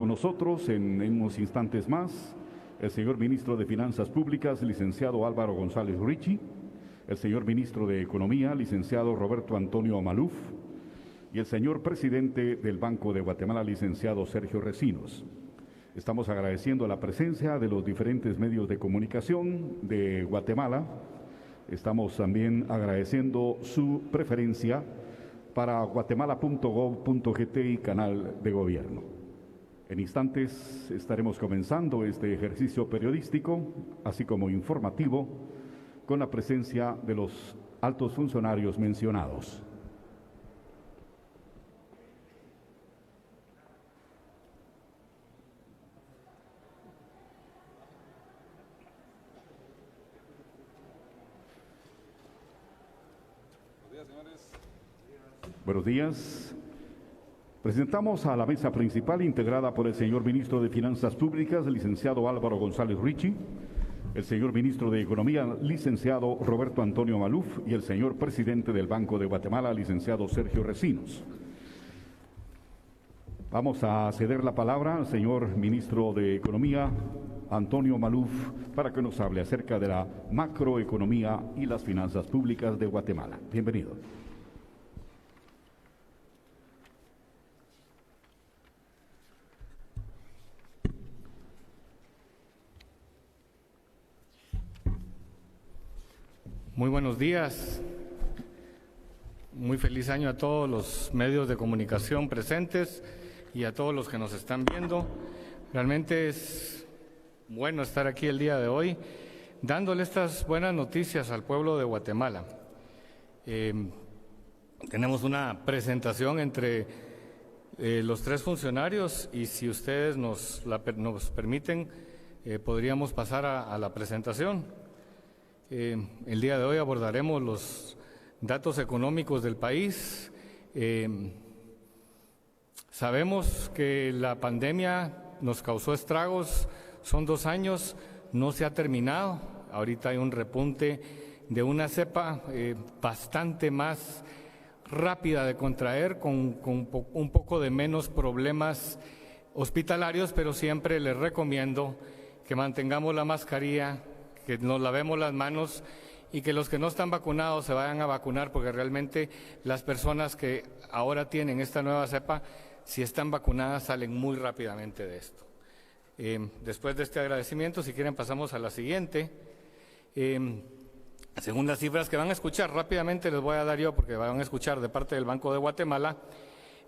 Con nosotros en unos instantes más el señor Ministro de Finanzas Públicas, licenciado Álvaro González Richie, el señor Ministro de Economía, licenciado Roberto Antonio Maluf, y el señor Presidente del Banco de Guatemala, licenciado Sergio Recinos. Estamos agradeciendo la presencia de los diferentes medios de comunicación de Guatemala. Estamos también agradeciendo su preferencia para guatemala.gov.gt y canal de gobierno. En instantes estaremos comenzando este ejercicio periodístico, así como informativo, con la presencia de los altos funcionarios mencionados. Buenos días. Presentamos a la mesa principal integrada por el señor Ministro de Finanzas Públicas, licenciado Álvaro González Richie, el señor Ministro de Economía, licenciado Roberto Antonio Maluf, y el señor Presidente del Banco de Guatemala, licenciado Sergio Recinos. Vamos a ceder la palabra al señor Ministro de Economía, Antonio Maluf, para que nos hable acerca de la macroeconomía y las finanzas públicas de Guatemala. Bienvenido. Muy buenos días, muy feliz año a todos los medios de comunicación presentes y a todos los que nos están viendo. Realmente es bueno estar aquí el día de hoy dándole estas buenas noticias al pueblo de Guatemala. Tenemos una presentación entre los tres funcionarios y si ustedes nos permiten, podríamos pasar a la presentación. El día de hoy abordaremos los datos económicos del país. Sabemos que la pandemia nos causó estragos, son 2 años, no se ha terminado. Ahorita hay un repunte de una cepa bastante más rápida de contraer, con un poco de menos problemas hospitalarios, pero siempre les recomiendo que mantengamos la mascarilla, que nos lavemos las manos y que los que no están vacunados se vayan a vacunar, porque realmente las personas que ahora tienen esta nueva cepa, si están vacunadas, salen muy rápidamente de esto. Después de este agradecimiento, si quieren pasamos a la siguiente. Según las cifras que van a escuchar, rápidamente les voy a dar yo, porque van a escuchar de parte del Banco de Guatemala,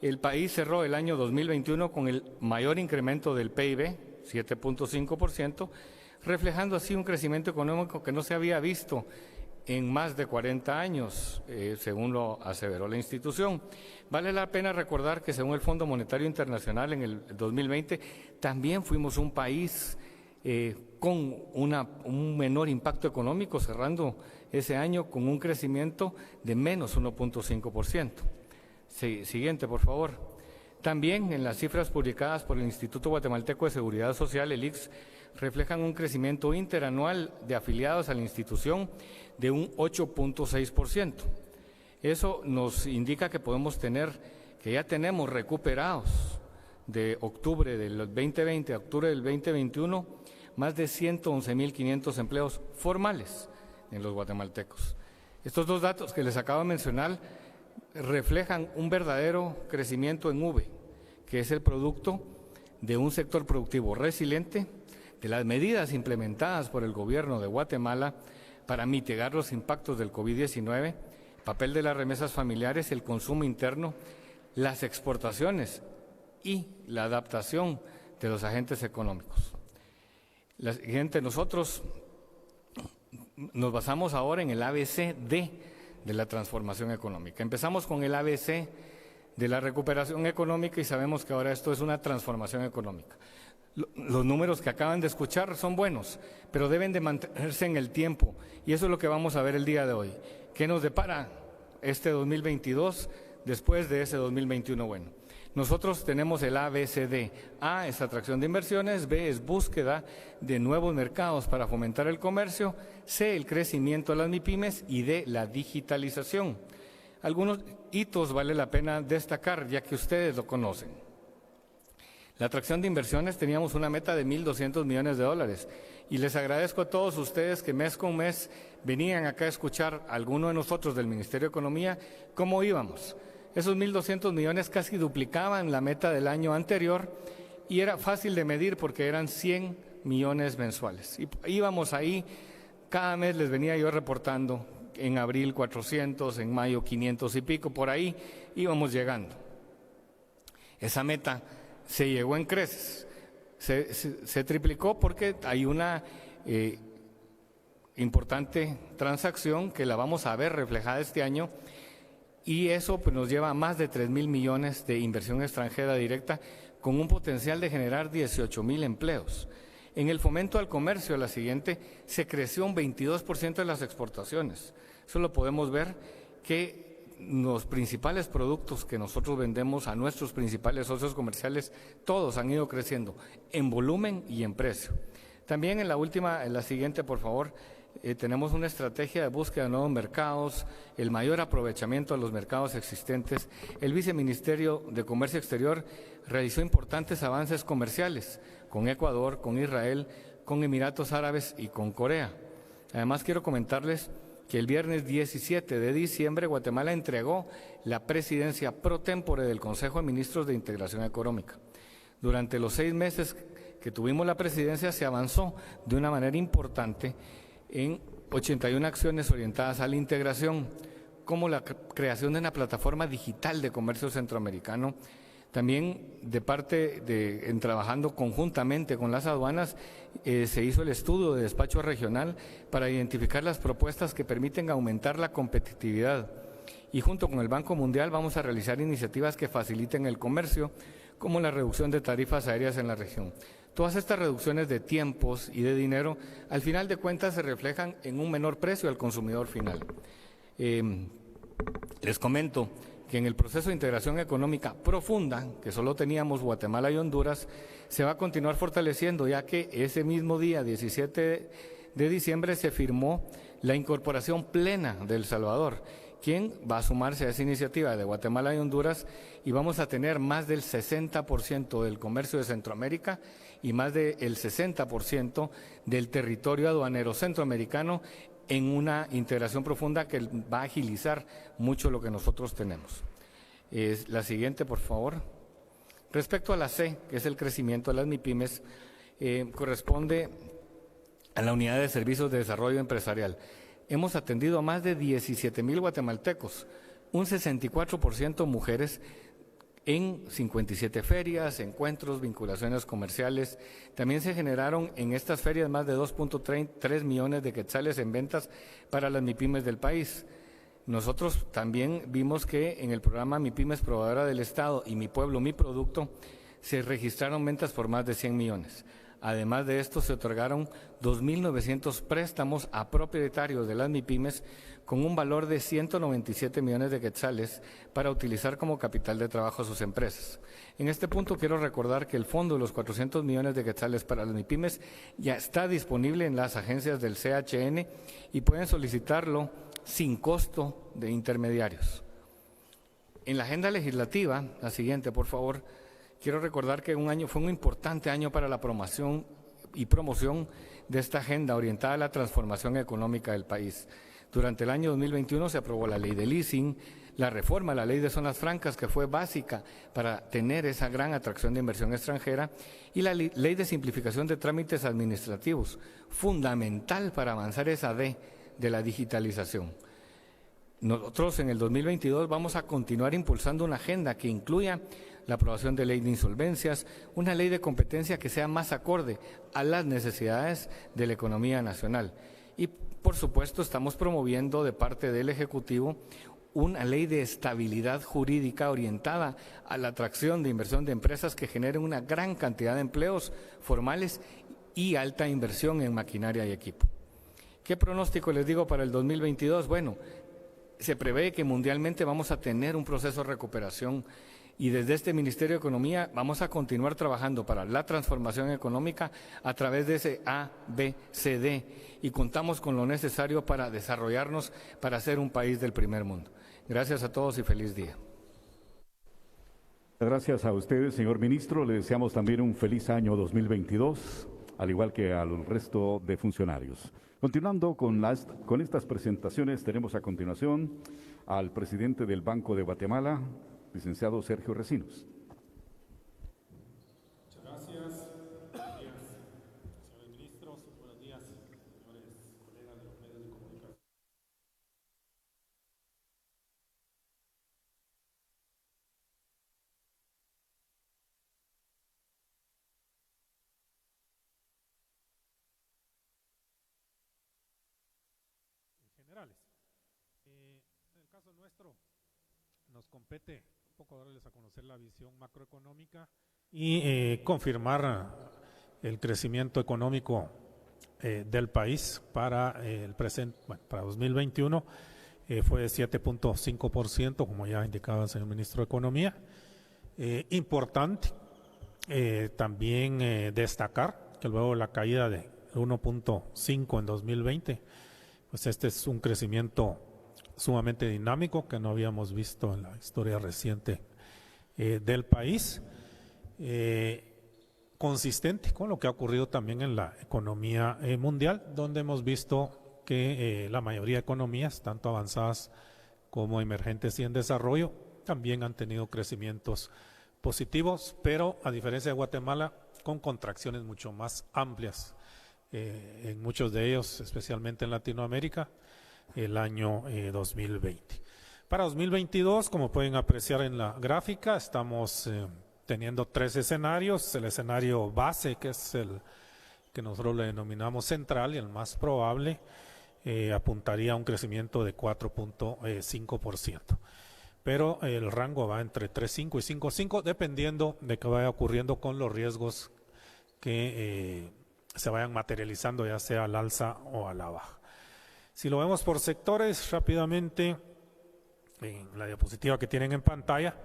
el país cerró el año 2021 con el mayor incremento del PIB, 7.5%, reflejando así un crecimiento económico que no se había visto en más de 40 años, según lo aseveró la institución. Vale la pena recordar que según el Fondo Monetario Internacional en el 2020 también fuimos un país con un menor impacto económico, cerrando ese año con un crecimiento de menos 1.5%. Siguiente, por favor. También en las cifras publicadas por el Instituto Guatemalteco de Seguridad Social, el ICS, reflejan un crecimiento interanual de afiliados a la institución de un 8.6%. Eso nos indica que ya tenemos recuperados de octubre del 2020 a octubre del 2021 más de 111.500 empleos formales en los guatemaltecos. Estos dos datos que les acabo de mencionar reflejan un verdadero crecimiento en V, que es el producto de un sector productivo resiliente, de las medidas implementadas por el gobierno de Guatemala para mitigar los impactos del COVID-19, el papel de las remesas familiares, el consumo interno, las exportaciones y la adaptación de los agentes económicos. Nosotros nos basamos ahora en el ABCD de la transformación económica. Empezamos con el ABC de la recuperación económica y sabemos que ahora esto es una transformación económica. Los números que acaban de escuchar son buenos, pero deben de mantenerse en el tiempo y eso es lo que vamos a ver el día de hoy. ¿Qué nos depara este 2022 después de ese 2021 bueno? Nosotros tenemos el ABCD. A es atracción de inversiones, B es búsqueda de nuevos mercados para fomentar el comercio, C el crecimiento de las MIPYMES y D la digitalización. Algunos hitos vale la pena destacar ya que ustedes lo conocen. La atracción de inversiones teníamos una meta de 1.200 millones de dólares y les agradezco a todos ustedes que mes con mes venían acá a escuchar a alguno de nosotros del Ministerio de Economía cómo íbamos. Esos 1.200 millones casi duplicaban la meta del año anterior y era fácil de medir porque eran 100 millones mensuales. Y íbamos ahí, cada mes les venía yo reportando, en abril 400, en mayo 500 y pico, por ahí íbamos llegando. Esa meta se llegó en creces, se triplicó porque hay una importante transacción que la vamos a ver reflejada este año y eso pues, nos lleva a más de 3.000 millones de inversión extranjera directa con un potencial de generar 18.000 empleos. En el fomento al comercio, la siguiente, se creció un 22% de las exportaciones. Eso lo podemos ver que los principales productos que nosotros vendemos a nuestros principales socios comerciales, todos han ido creciendo en volumen y en precio. También en la siguiente, por favor, tenemos una estrategia de búsqueda de nuevos mercados, el mayor aprovechamiento de los mercados existentes. El Viceministerio de Comercio Exterior realizó importantes avances comerciales con Ecuador, con Israel, con Emiratos Árabes y con Corea. Además, quiero comentarles que el viernes 17 de diciembre Guatemala entregó la presidencia pro tempore del Consejo de Ministros de Integración Económica. Durante los 6 meses que tuvimos la presidencia se avanzó de una manera importante en 81 acciones orientadas a la integración, como la creación de una plataforma digital de comercio centroamericano. También en trabajando conjuntamente con las aduanas, se hizo el estudio de despacho regional para identificar las propuestas que permiten aumentar la competitividad. Y junto con el Banco Mundial vamos a realizar iniciativas que faciliten el comercio, como la reducción de tarifas aéreas en la región. Todas estas reducciones de tiempos y de dinero, al final de cuentas, se reflejan en un menor precio al consumidor final. Les comento que en el proceso de integración económica profunda, que solo teníamos Guatemala y Honduras, se va a continuar fortaleciendo, ya que ese mismo día, 17 de diciembre, se firmó la incorporación plena de El Salvador, quien va a sumarse a esa iniciativa de Guatemala y Honduras, y vamos a tener más del 60% del comercio de Centroamérica y más del 60% del territorio aduanero centroamericano en una integración profunda que va a agilizar mucho lo que nosotros tenemos. La siguiente, por favor. Respecto a la C, que es el crecimiento de las MIPYMES, corresponde a la Unidad de Servicios de Desarrollo Empresarial. Hemos atendido a más de 17,000 guatemaltecos, un 64% mujeres, en 57 ferias, encuentros, vinculaciones comerciales. También se generaron en estas ferias más de 2.3 millones de quetzales en ventas para las MIPYMES del país. Nosotros también vimos que en el programa MIPYMES Probadora del Estado y Mi Pueblo, Mi Producto, se registraron ventas por más de 100 millones. Además de esto, se otorgaron 2.900 préstamos a propietarios de las MIPYMES con un valor de 197 millones de quetzales para utilizar como capital de trabajo a sus empresas. En este punto quiero recordar que el fondo de los 400 millones de quetzales para las MIPYMES ya está disponible en las agencias del CHN y pueden solicitarlo sin costo de intermediarios. En la agenda legislativa, la siguiente, por favor, quiero recordar que fue un importante año para la promoción de esta agenda orientada a la transformación económica del país. Durante el año 2021 se aprobó la ley de leasing, la reforma a la ley de zonas francas, que fue básica para tener esa gran atracción de inversión extranjera, y la ley de simplificación de trámites administrativos, fundamental para avanzar esa D de la digitalización. Nosotros en el 2022 vamos a continuar impulsando una agenda que incluya la aprobación de ley de insolvencias, una ley de competencia que sea más acorde a las necesidades de la economía nacional. Y, por supuesto, estamos promoviendo de parte del Ejecutivo una ley de estabilidad jurídica orientada a la atracción de inversión de empresas que generen una gran cantidad de empleos formales y alta inversión en maquinaria y equipo. ¿Qué pronóstico les digo para el 2022? Bueno, se prevé que mundialmente vamos a tener un proceso de recuperación y desde este Ministerio de Economía vamos a continuar trabajando para la transformación económica a través de ese ABCD y contamos con lo necesario para desarrollarnos para ser un país del primer mundo. Gracias a todos y feliz día. Gracias a ustedes, señor ministro. Le deseamos también un feliz año 2022, al igual que al resto de funcionarios. Continuando con estas presentaciones, tenemos a continuación al presidente del Banco de Guatemala, licenciado Sergio Recinos. Muchas gracias. Buenos días, señores ministros. Buenos días, señores colegas de los medios de comunicación. Generales. En el caso nuestro, nos compete un poco darles a conocer la visión macroeconómica y confirmar el crecimiento económico del país para el presente, bueno, para 2021 fue de 7.5%, como ya indicaba el señor ministro de Economía. Importante también destacar que luego de la caída de 1.5 en 2020, pues este es un crecimiento sumamente dinámico que no habíamos visto en la historia reciente del país, consistente con lo que ha ocurrido también en la economía mundial, donde hemos visto que la mayoría de economías, tanto avanzadas como emergentes y en desarrollo, también han tenido crecimientos positivos, pero a diferencia de Guatemala, con contracciones mucho más amplias, en muchos de ellos, especialmente en Latinoamérica, el año 2020. Para 2022, como pueden apreciar en la gráfica, estamos teniendo 3 escenarios. El escenario base, que es el que nosotros le denominamos central y el más probable, apuntaría a un crecimiento de 4.5%. Pero el rango va entre 3.5 y 5.5, dependiendo de qué vaya ocurriendo con los riesgos que se vayan materializando, ya sea al alza o a la baja. Si lo vemos por sectores rápidamente, en la diapositiva que tienen en pantalla,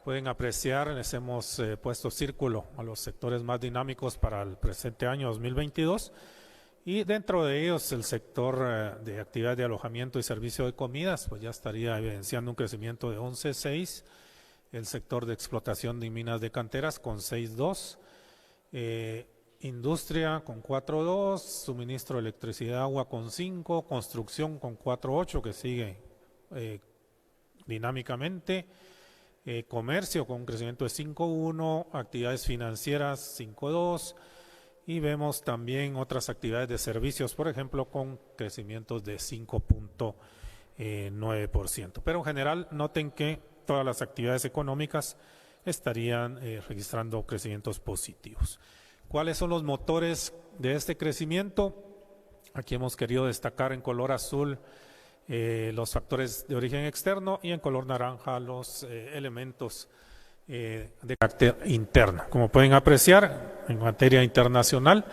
pueden apreciar, les hemos puesto círculo a los sectores más dinámicos para el presente año 2022, y dentro de ellos el sector de actividad de alojamiento y servicio de comidas, pues ya estaría evidenciando un crecimiento de 11.6, el sector de explotación de minas de canteras con 6.2, industria con 4.2, suministro de electricidad, agua con 5, construcción con 4.8, que sigue dinámicamente, comercio con un crecimiento de 5.1, actividades financieras 5.2, y vemos también otras actividades de servicios, por ejemplo, con crecimientos de 5.9%. Pero en general, noten que todas las actividades económicas estarían registrando crecimientos positivos. ¿Cuáles son los motores de este crecimiento? Aquí hemos querido destacar en color azul los factores de origen externo y en color naranja los elementos de carácter interno. Como pueden apreciar, en materia internacional,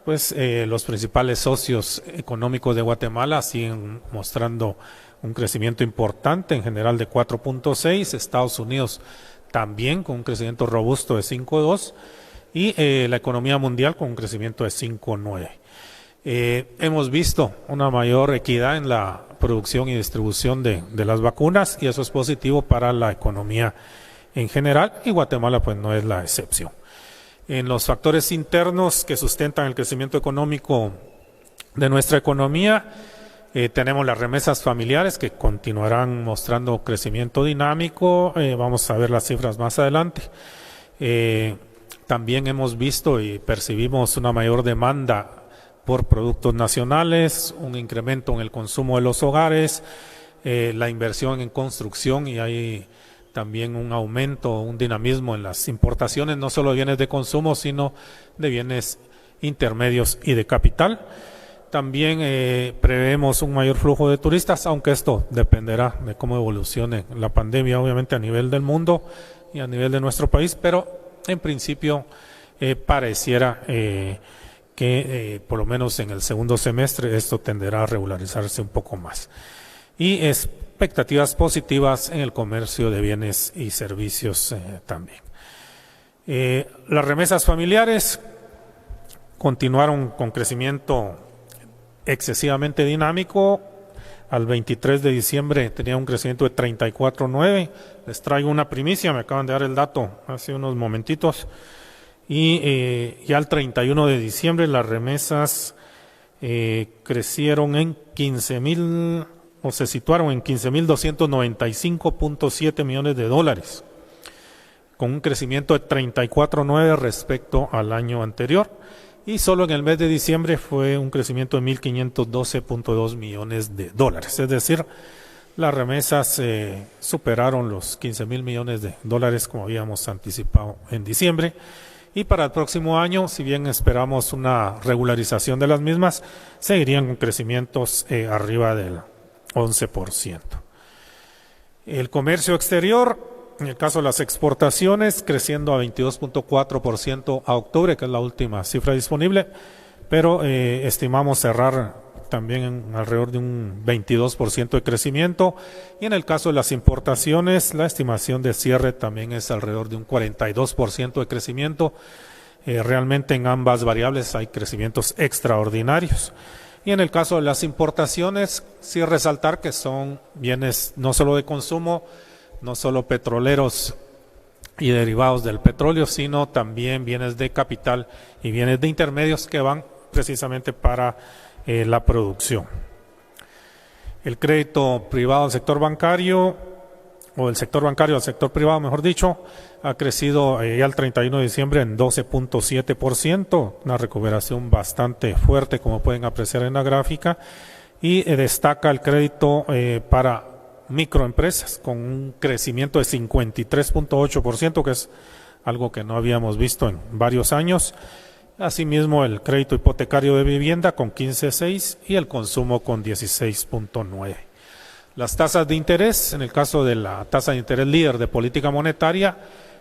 pues los principales socios económicos de Guatemala siguen mostrando un crecimiento importante, en general de 4.6, Estados Unidos también con un crecimiento robusto de 5.2, y la economía mundial con un crecimiento de 5.9. Hemos visto una mayor equidad en la producción y distribución de las vacunas, y eso es positivo para la economía en general, y Guatemala pues no es la excepción. En los factores internos que sustentan el crecimiento económico de nuestra economía, tenemos las remesas familiares que continuarán mostrando crecimiento dinámico, vamos a ver las cifras más adelante. También hemos visto y percibimos una mayor demanda por productos nacionales, un incremento en el consumo de los hogares, la inversión en construcción, y hay también un aumento, un dinamismo en las importaciones, no solo de bienes de consumo, sino de bienes intermedios y de capital. También prevemos un mayor flujo de turistas, aunque esto dependerá de cómo evolucione la pandemia, obviamente a nivel del mundo y a nivel de nuestro país, pero en principio pareciera que por lo menos en el segundo semestre esto tenderá a regularizarse un poco más. Y expectativas positivas en el comercio de bienes y servicios también. Las remesas familiares continuaron con crecimiento excesivamente dinámico, al 23 de diciembre tenía un crecimiento de 34.9. Les traigo una primicia, me acaban de dar el dato hace unos momentitos. Y ya el 31 de diciembre las remesas crecieron en 15.000, o se situaron en 15.295.7 millones de dólares, con un crecimiento de 34.9 respecto al año anterior. Y solo en el mes de diciembre fue un crecimiento de 1.512.2 millones de dólares. Es decir, las remesas superaron los 15.000 millones de dólares como habíamos anticipado en diciembre. Y para el próximo año, si bien esperamos una regularización de las mismas, seguirían con crecimientos arriba del 11%. El comercio exterior, en el caso de las exportaciones, creciendo a 22.4% a octubre, que es la última cifra disponible, pero estimamos cerrar también en alrededor de un 22% de crecimiento. Y en el caso de las importaciones, la estimación de cierre también es alrededor de un 42% de crecimiento. Realmente en ambas variables hay crecimientos extraordinarios. Y en el caso de las importaciones, sí resaltar que son bienes no solo de consumo, no solo petroleros y derivados del petróleo, sino también bienes de capital y bienes de intermedios que van precisamente para la producción. El crédito privado al sector bancario, o el sector bancario al sector privado, mejor dicho, ha crecido ya el 31 de diciembre en 12.7%, una recuperación bastante fuerte, como pueden apreciar en la gráfica, y destaca el crédito para microempresas con un crecimiento de 53.8%, que es algo que no habíamos visto en varios años. Asimismo, el crédito hipotecario de vivienda con 15.6 y el consumo con 16.9. Las tasas de interés, en el caso de la tasa de interés líder de política monetaria,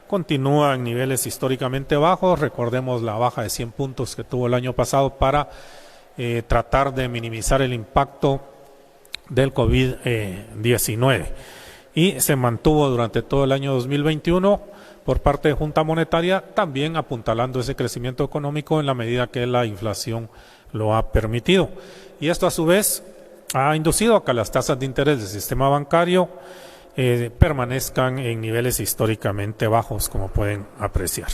continúa en niveles históricamente bajos. Recordemos la baja de 100 puntos que tuvo el año pasado para tratar de minimizar el impacto del COVID-19. Y se mantuvo durante todo el año 2021 por parte de Junta Monetaria, también apuntalando ese crecimiento económico en la medida que la inflación lo ha permitido. Y esto a su vez ha inducido a que las tasas de interés del sistema bancario permanezcan en niveles históricamente bajos, como pueden apreciar.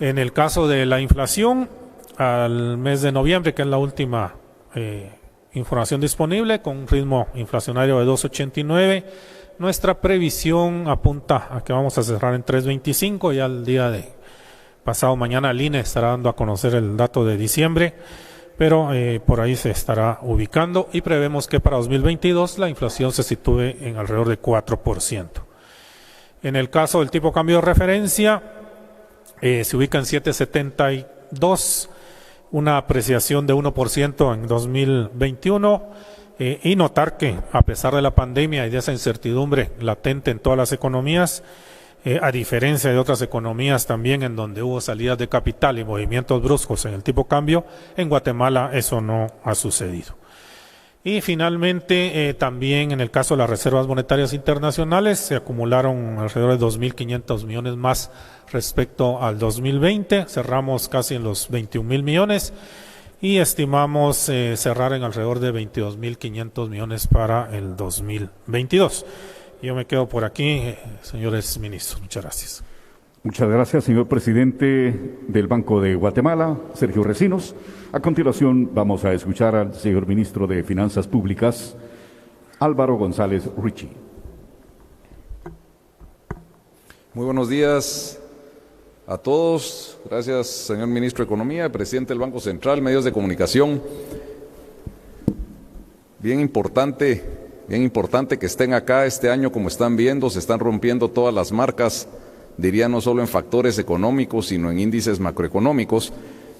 En el caso de la inflación, al mes de noviembre, que es la última información disponible, con un ritmo inflacionario de 2.89, nuestra previsión apunta a que vamos a cerrar en 3.25. Ya el día de pasado mañana el INE estará dando a conocer el dato de diciembre, pero por ahí se estará ubicando y prevemos que para 2022 la inflación se sitúe en alrededor de 4%. En el caso del tipo de cambio de referencia, se ubica en 7.72, una apreciación de 1% en 2021. Y notar que a pesar de la pandemia y de esa incertidumbre latente en todas las economías, a diferencia de otras economías también en donde hubo salidas de capital y movimientos bruscos en el tipo de cambio, en Guatemala eso no ha sucedido. Y finalmente también en el caso de las reservas monetarias internacionales se acumularon alrededor de 2.500 millones más respecto al 2020, cerramos casi en los 21.000 millones. Y estimamos cerrar en alrededor de 22.500 millones para el 2022. Yo me quedo por aquí, señores ministros. Muchas gracias. Muchas gracias, señor presidente del Banco de Guatemala, Sergio Recinos. A continuación vamos a escuchar al señor ministro de Finanzas Públicas, Álvaro González Richie. Muy buenos días a todos. Gracias, señor ministro de Economía, presidente del Banco Central, medios de comunicación. Bien importante que estén acá este año. Como están viendo, se están rompiendo todas las marcas, diría no solo en factores económicos, sino en índices macroeconómicos,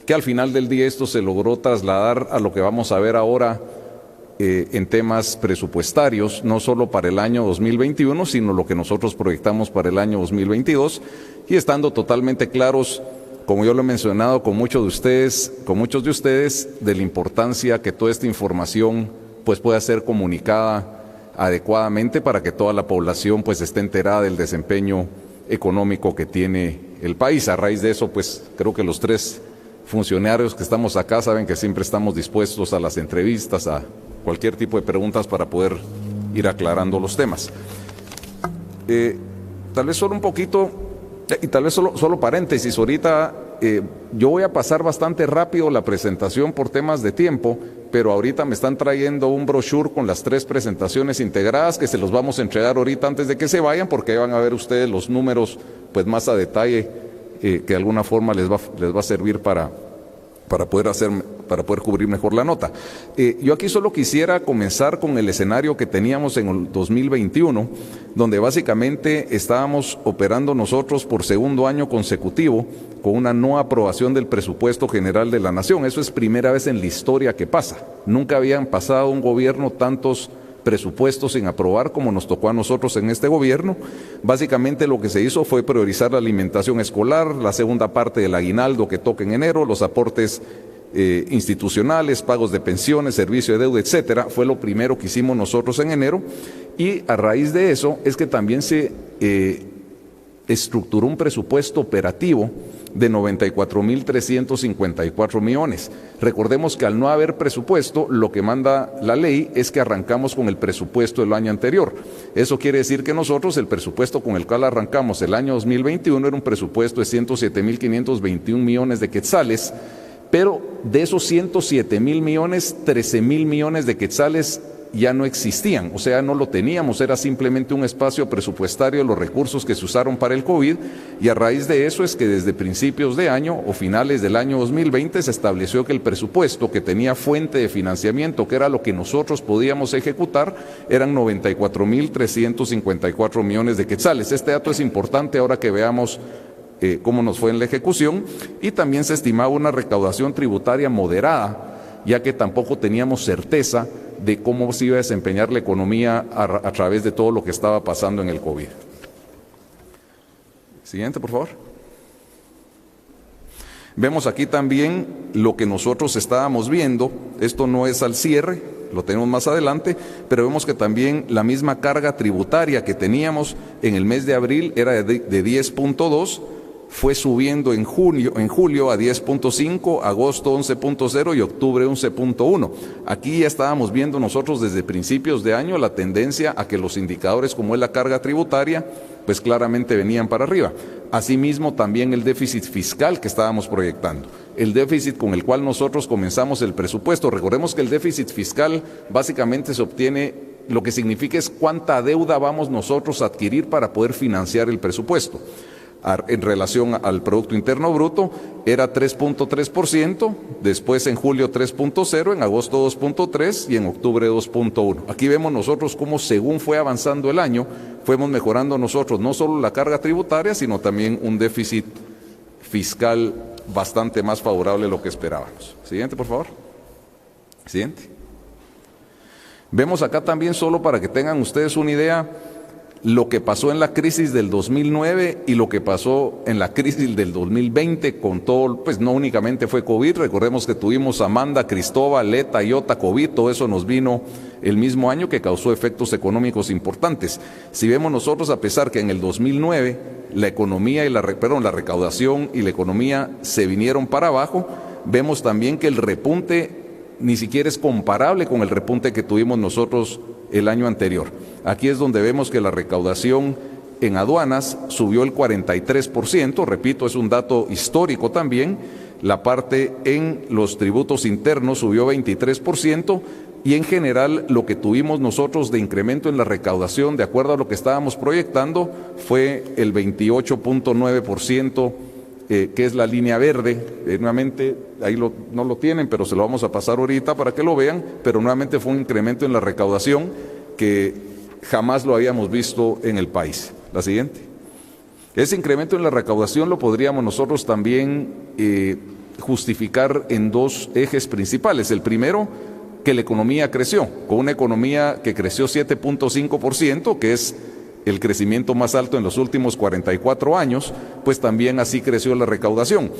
que al final del día esto se logró trasladar a lo que vamos a ver ahora en temas presupuestarios, no solo para el año 2021, sino lo que nosotros proyectamos para el año 2022, y estando totalmente claros, como yo lo he mencionado con muchos de ustedes, de la importancia que toda esta información pues pueda ser comunicada adecuadamente para que toda la población pues esté enterada del desempeño económico que tiene el país. A raíz de eso, pues creo que los tres funcionarios que estamos acá saben que siempre estamos dispuestos a las entrevistas, a cualquier tipo de preguntas para poder ir aclarando los temas. Tal vez solo un poquito, y tal vez solo paréntesis, ahorita yo voy a pasar bastante rápido la presentación por temas de tiempo, pero ahorita me están trayendo un brochure con las 3 presentaciones integradas que se los vamos a entregar ahorita antes de que se vayan, porque ahí van a ver ustedes los números pues más a detalle, que de alguna forma les va a servir para poder cubrir mejor la nota. Yo aquí solo quisiera comenzar con el escenario que teníamos en el 2021, donde básicamente estábamos operando nosotros por segundo año consecutivo con una no aprobación del presupuesto general de la Nación. Eso es primera vez en la historia que pasa. Nunca habían pasado un gobierno tantos presupuestos sin aprobar como nos tocó a nosotros en este gobierno. Básicamente lo que se hizo fue priorizar la alimentación escolar, la segunda parte del aguinaldo que toca en enero, los aportes institucionales, pagos de pensiones, servicio de deuda, etcétera. Fue lo primero que hicimos nosotros en enero, y a raíz de eso es que también se estructuró un presupuesto operativo de 94.354 millones. Recordemos que al no haber presupuesto, lo que manda la ley es que arrancamos con el presupuesto del año anterior. Eso quiere decir que nosotros, el presupuesto con el cual arrancamos el año 2021 era un presupuesto de 107.521 millones de quetzales, pero de esos 107.000 millones, 13.000 millones de quetzales ya no existían, o sea, no lo teníamos, era simplemente un espacio presupuestario de los recursos que se usaron para el COVID, y a raíz de eso es que desde principios de año o finales del año 2020 se estableció que el presupuesto que tenía fuente de financiamiento, que era lo que nosotros podíamos ejecutar, eran 94.354 millones de quetzales. Este dato es importante ahora que veamos cómo nos fue en la ejecución, y también se estimaba una recaudación tributaria moderada, ya que tampoco teníamos certeza de cómo se iba a desempeñar la economía a través de todo lo que estaba pasando en el COVID. Siguiente, por favor. Vemos aquí también lo que nosotros estábamos viendo. Esto no es al cierre, lo tenemos más adelante, pero vemos que también la misma carga tributaria que teníamos en el mes de abril era de 10.2, fue subiendo en julio a 10.5, agosto 11.0 y octubre 11.1. Aquí ya estábamos viendo nosotros desde principios de año la tendencia a que los indicadores como es la carga tributaria, pues claramente venían para arriba. Asimismo también el déficit fiscal que estábamos proyectando, el déficit con el cual nosotros comenzamos el presupuesto. Recordemos que el déficit fiscal básicamente se obtiene, lo que significa es cuánta deuda vamos nosotros a adquirir para poder financiar el presupuesto. En relación al Producto Interno Bruto era 3.3%, después en julio 3.0, en agosto 2.3 y en octubre 2.1. Aquí vemos nosotros cómo según fue avanzando el año, fuimos mejorando nosotros no solo la carga tributaria, sino también un déficit fiscal bastante más favorable de lo que esperábamos. Siguiente, por favor. Siguiente. Vemos acá también, solo para que tengan ustedes una idea, lo que pasó en la crisis del 2009 y lo que pasó en la crisis del 2020 con todo, pues no únicamente fue COVID, recordemos que tuvimos Amanda, Cristóbal, Eta, Iota, COVID, todo eso nos vino el mismo año, que causó efectos económicos importantes. Si vemos nosotros, a pesar que en el 2009 la economía y la recaudación y la economía se vinieron para abajo, vemos también que el repunte ni siquiera es comparable con el repunte que tuvimos nosotros el año anterior. Aquí es donde vemos que la recaudación en aduanas subió el 43%, repito, es un dato histórico también. La parte en los tributos internos subió 23%, y en general lo que tuvimos nosotros de incremento en la recaudación, de acuerdo a lo que estábamos proyectando, fue el 28.9%, que es la línea verde. Nuevamente, ahí no lo tienen, pero se lo vamos a pasar ahorita para que lo vean, pero nuevamente fue un incremento en la recaudación que jamás lo habíamos visto en el país. La siguiente. Ese incremento en la recaudación lo podríamos nosotros también justificar en dos ejes principales. El primero, que la economía creció, con una economía que creció 7.5%, que es el crecimiento más alto en los últimos 44 años, pues también así creció la recaudación.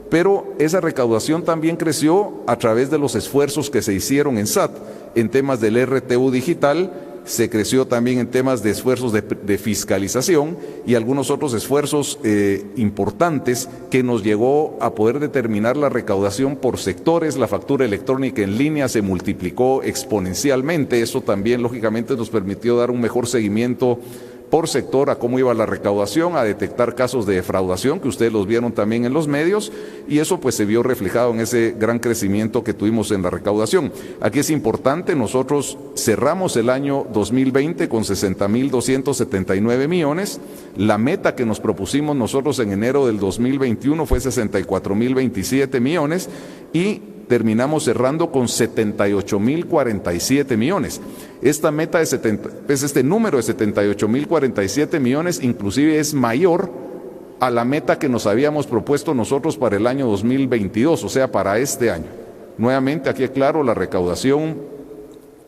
Pero esa recaudación también creció a través de los esfuerzos que se hicieron en SAT, en temas del RTU digital, se creció también en temas de esfuerzos de fiscalización y algunos otros esfuerzos importantes que nos llegó a poder determinar la recaudación por sectores. La factura electrónica en línea se multiplicó exponencialmente. Eso también, lógicamente, nos permitió dar un mejor seguimiento por sector a cómo iba la recaudación, a detectar casos de defraudación, que ustedes los vieron también en los medios, y eso pues se vio reflejado en ese gran crecimiento que tuvimos en la recaudación. Aquí es importante, nosotros cerramos el año 2020 con 60.279 millones, la meta que nos propusimos nosotros en enero del 2021 fue 64.027 millones, y terminamos cerrando con 78.047 millones. Esta meta de este número de 78.047 millones inclusive es mayor a la meta que nos habíamos propuesto nosotros para el año 2022, o sea, para este año. Nuevamente, aquí claro, la recaudación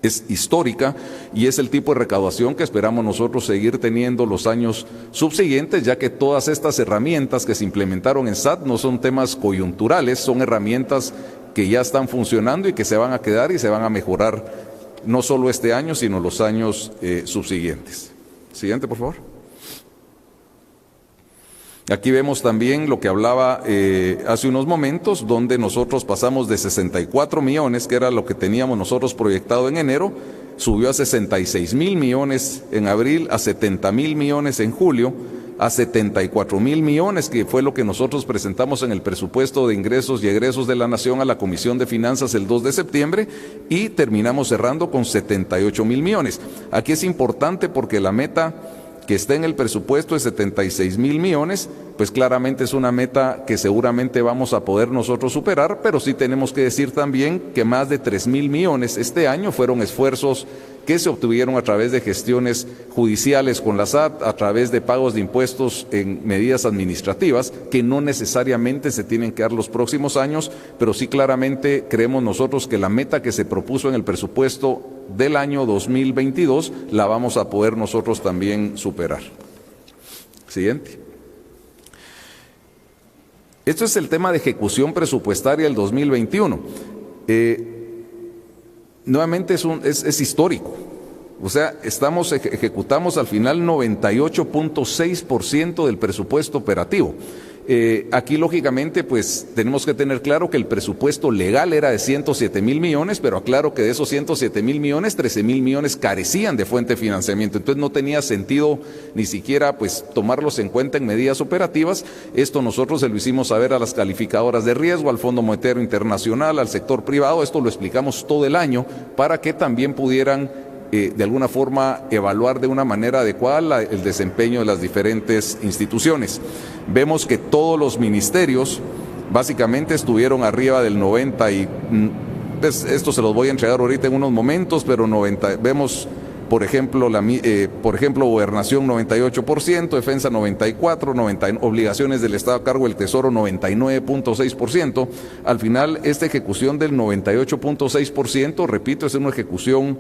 es histórica y es el tipo de recaudación que esperamos nosotros seguir teniendo los años subsiguientes, ya que todas estas herramientas que se implementaron en SAT no son temas coyunturales, son herramientas que ya están funcionando y que se van a quedar y se van a mejorar no solo este año, sino los años subsiguientes. Siguiente, por favor. Aquí vemos también lo que hablaba hace unos momentos, donde nosotros pasamos de 64 millones, que era lo que teníamos nosotros proyectado en enero, subió a 66.000 millones en abril, a 70.000 millones en julio, a 74.000 millones, que fue lo que nosotros presentamos en el presupuesto de ingresos y egresos de la Nación a la Comisión de Finanzas el 2 de septiembre, y terminamos cerrando con 78.000 millones. Aquí es importante porque la meta que está en el presupuesto de 76.000 millones, pues claramente es una meta que seguramente vamos a poder nosotros superar, pero sí tenemos que decir también que más de 3.000 millones este año fueron esfuerzos que se obtuvieron a través de gestiones judiciales con la SAT, a través de pagos de impuestos en medidas administrativas, que no necesariamente se tienen que dar los próximos años, pero sí claramente creemos nosotros que la meta que se propuso en el presupuesto del año 2022 la vamos a poder nosotros también superar. Siguiente. Esto es el tema de ejecución presupuestaria del 2021. Nuevamente es histórico. O sea, ejecutamos al final 98.6% del presupuesto operativo. Aquí lógicamente pues tenemos que tener claro que el presupuesto legal era de 107.000 millones, pero aclaro que de esos 107.000 millones, 13.000 millones carecían de fuente de financiamiento, entonces no tenía sentido ni siquiera pues tomarlos en cuenta en medidas operativas. Esto nosotros se lo hicimos saber a las calificadoras de riesgo, al Fondo Monetario Internacional, al sector privado, esto lo explicamos todo el año para que también pudieran de alguna forma evaluar de una manera adecuada el desempeño de las diferentes instituciones. Vemos que todos los ministerios básicamente estuvieron arriba del 90 y pues, esto se los voy a entregar ahorita en unos momentos, pero vemos por ejemplo Gobernación 98%, Defensa 94%, obligaciones del Estado a cargo del Tesoro 99.6%. Al final esta ejecución del 98.6%, repito, es una ejecución.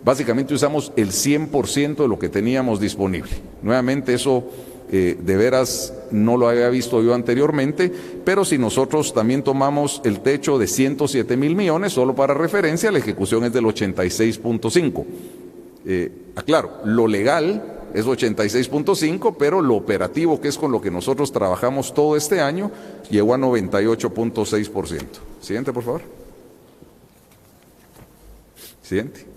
Básicamente usamos el 100% de lo que teníamos disponible. Nuevamente eso de veras no lo había visto yo anteriormente, pero si nosotros también tomamos el techo de 107.000 millones, solo para referencia, la ejecución es del 86.5%. Aclaro, lo legal es 86.5%, pero lo operativo, que es con lo que nosotros trabajamos todo este año, llegó a 98.6%. Siguiente, por favor. Siguiente.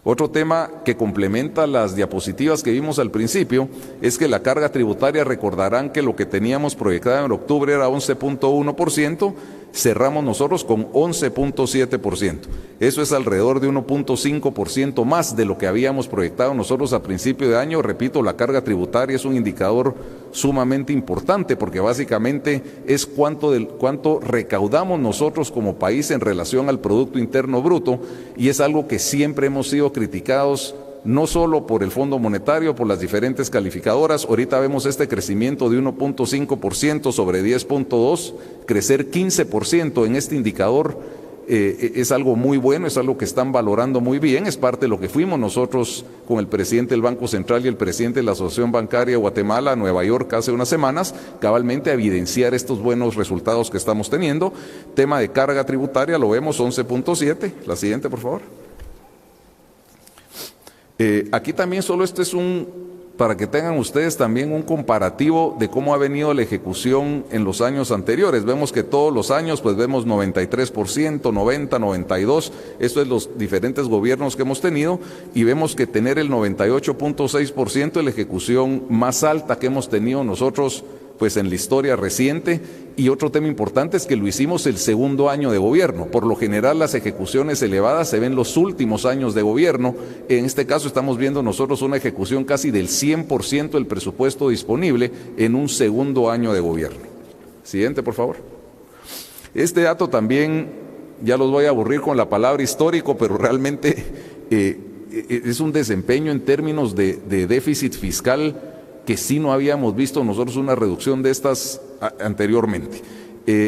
Otro tema que complementa las diapositivas que vimos al principio es que la carga tributaria, recordarán que lo que teníamos proyectado en octubre era 11.1%, cerramos nosotros con 11.7%. Eso es alrededor de 1.5% más de lo que habíamos proyectado nosotros a principio de año. Repito, la carga tributaria es un indicador sumamente importante porque básicamente es cuánto recaudamos nosotros como país en relación al Producto Interno Bruto, y es algo que siempre hemos sido criticados no solo por el Fondo Monetario, por las diferentes calificadoras. Ahorita vemos este crecimiento de 1.5% sobre 10.2%, crecer 15% en este indicador es algo muy bueno, es algo que están valorando muy bien, es parte de lo que fuimos nosotros con el presidente del Banco Central y el presidente de la Asociación Bancaria de Guatemala a Nueva York hace unas semanas, cabalmente a evidenciar estos buenos resultados que estamos teniendo. Tema de carga tributaria, lo vemos 11.7%. La siguiente, por favor. Aquí también solo este es para que tengan ustedes también un comparativo de cómo ha venido la ejecución en los años anteriores. Vemos que todos los años pues vemos 93%, 90, 92, esto es los diferentes gobiernos que hemos tenido, y vemos que tener el 98.6% es la ejecución más alta que hemos tenido nosotros pues en la historia reciente. Y otro tema importante es que lo hicimos el segundo año de gobierno. Por lo general las ejecuciones elevadas se ven los últimos años de gobierno. En este caso estamos viendo nosotros una ejecución casi del 100% del presupuesto disponible en un segundo año de gobierno. Siguiente, por favor. Este dato también, ya los voy a aburrir con la palabra histórico, pero realmente es un desempeño en términos de déficit fiscal que sí no habíamos visto nosotros una reducción de estas anteriormente.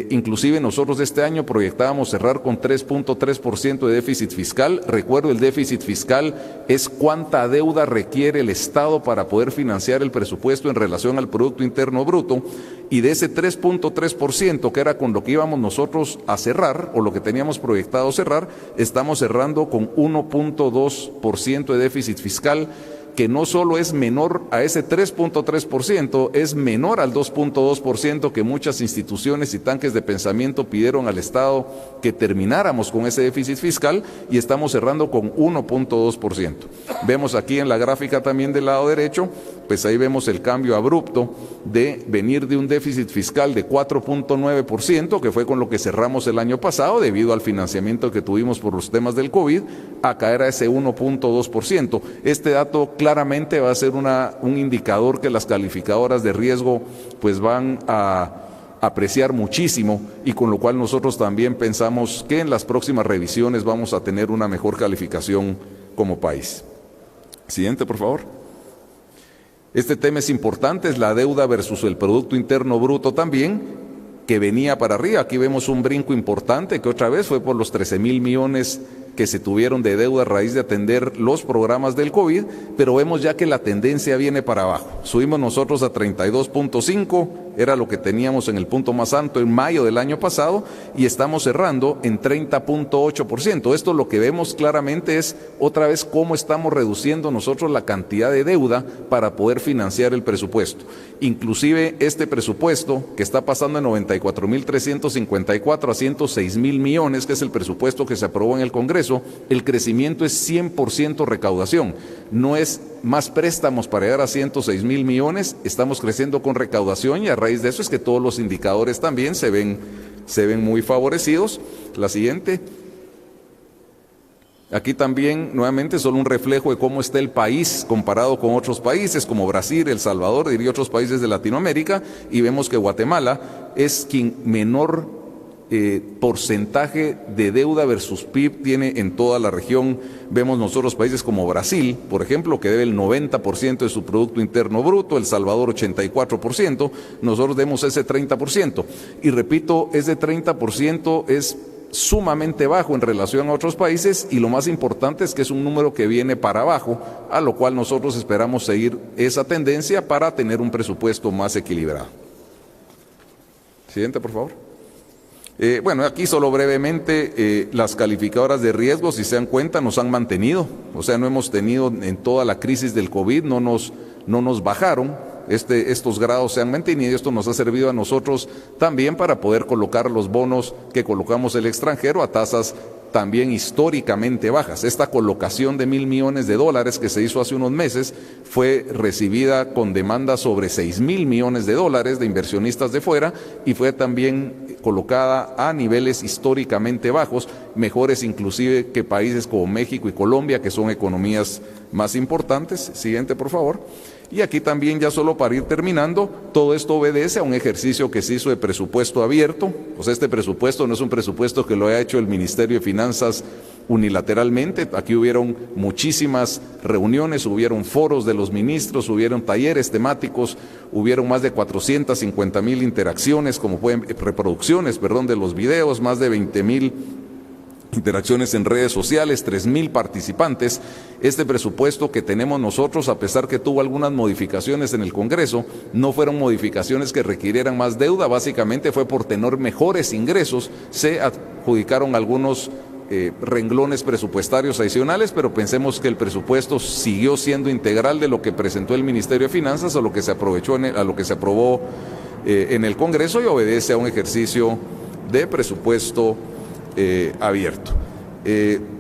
Inclusive nosotros este año proyectábamos cerrar con 3.3% de déficit fiscal. Recuerdo, el déficit fiscal es cuánta deuda requiere el Estado para poder financiar el presupuesto en relación al Producto Interno Bruto, y de ese 3.3%, que era con lo que íbamos nosotros a cerrar, o lo que teníamos proyectado cerrar, estamos cerrando con 1.2% de déficit fiscal, que no solo es menor a ese 3.3%, es menor al 2.2% que muchas instituciones y tanques de pensamiento pidieron al Estado que termináramos con ese déficit fiscal, y estamos cerrando con 1.2%. Vemos aquí en la gráfica también del lado derecho, pues ahí vemos el cambio abrupto de venir de un déficit fiscal de 4.9%, que fue con lo que cerramos el año pasado debido al financiamiento que tuvimos por los temas del COVID, a caer a ese 1.2%. Este dato claramente va a ser un indicador que las calificadoras de riesgo pues van a apreciar muchísimo, y con lo cual nosotros también pensamos que en las próximas revisiones vamos a tener una mejor calificación como país. Siguiente, por favor. Este tema es importante, es la deuda versus el Producto Interno Bruto también, que venía para arriba. Aquí vemos un brinco importante que otra vez fue por los 13,000 millones que se tuvieron de deuda a raíz de atender los programas del COVID, pero vemos ya que la tendencia viene para abajo. Subimos nosotros a 32.5, era lo que teníamos en el punto más alto en mayo del año pasado, y estamos cerrando en 30.8%. Esto lo que vemos claramente es otra vez cómo estamos reduciendo nosotros la cantidad de deuda para poder financiar el presupuesto. Inclusive este presupuesto que está pasando de 94.354 a 106,000 millones, que es el presupuesto que se aprobó en el Congreso, el crecimiento es 100% recaudación, no es más préstamos para llegar a 106,000 millones, estamos creciendo con recaudación, y a raíz de eso es que todos los indicadores también se ven muy favorecidos. La siguiente. Aquí también, nuevamente, solo un reflejo de cómo está el país comparado con otros países como Brasil, El Salvador, diría otros países de Latinoamérica, y vemos que Guatemala es quien menor porcentaje de deuda versus PIB tiene en toda la región. Vemos nosotros países como Brasil, por ejemplo, que debe el 90% de su Producto Interno Bruto, El Salvador 84%, nosotros demos ese 30%. Y repito, ese 30% es sumamente bajo en relación a otros países, y lo más importante es que es un número que viene para abajo, a lo cual nosotros esperamos seguir esa tendencia para tener un presupuesto más equilibrado. Siguiente, por favor. Bueno, aquí solo brevemente, las calificadoras de riesgo, si se dan cuenta, nos han mantenido, o sea, no hemos tenido en toda la crisis del COVID, no nos bajaron, estos grados se han mantenido, y esto nos ha servido a nosotros también para poder colocar los bonos que colocamos el extranjero a tasas también históricamente bajas. Esta colocación de $1,000 millones que se hizo hace unos meses fue recibida con demanda sobre $6,000 millones de inversionistas de fuera, y fue también colocada a niveles históricamente bajos, mejores inclusive que países como México y Colombia, que son economías más importantes. Siguiente, por favor. Y aquí también, ya solo para ir terminando, todo esto obedece a un ejercicio que se hizo de presupuesto abierto. O sea, este presupuesto no es un presupuesto que lo haya hecho el Ministerio de Finanzas unilateralmente. Aquí hubieron muchísimas reuniones, hubieron foros de los ministros, hubieron talleres temáticos, hubieron más de 450,000 interacciones, reproducciones de los videos, más de 20,000 interacciones en redes sociales, 3,000 participantes. Este presupuesto que tenemos nosotros, a pesar que tuvo algunas modificaciones en el Congreso, no fueron modificaciones que requirieran más deuda, básicamente fue por tener mejores ingresos. Se adjudicaron algunos renglones presupuestarios adicionales, pero pensemos que el presupuesto siguió siendo integral de lo que presentó el Ministerio de Finanzas, a lo que se aprobó en el Congreso, y obedece a un ejercicio de presupuesto abierto.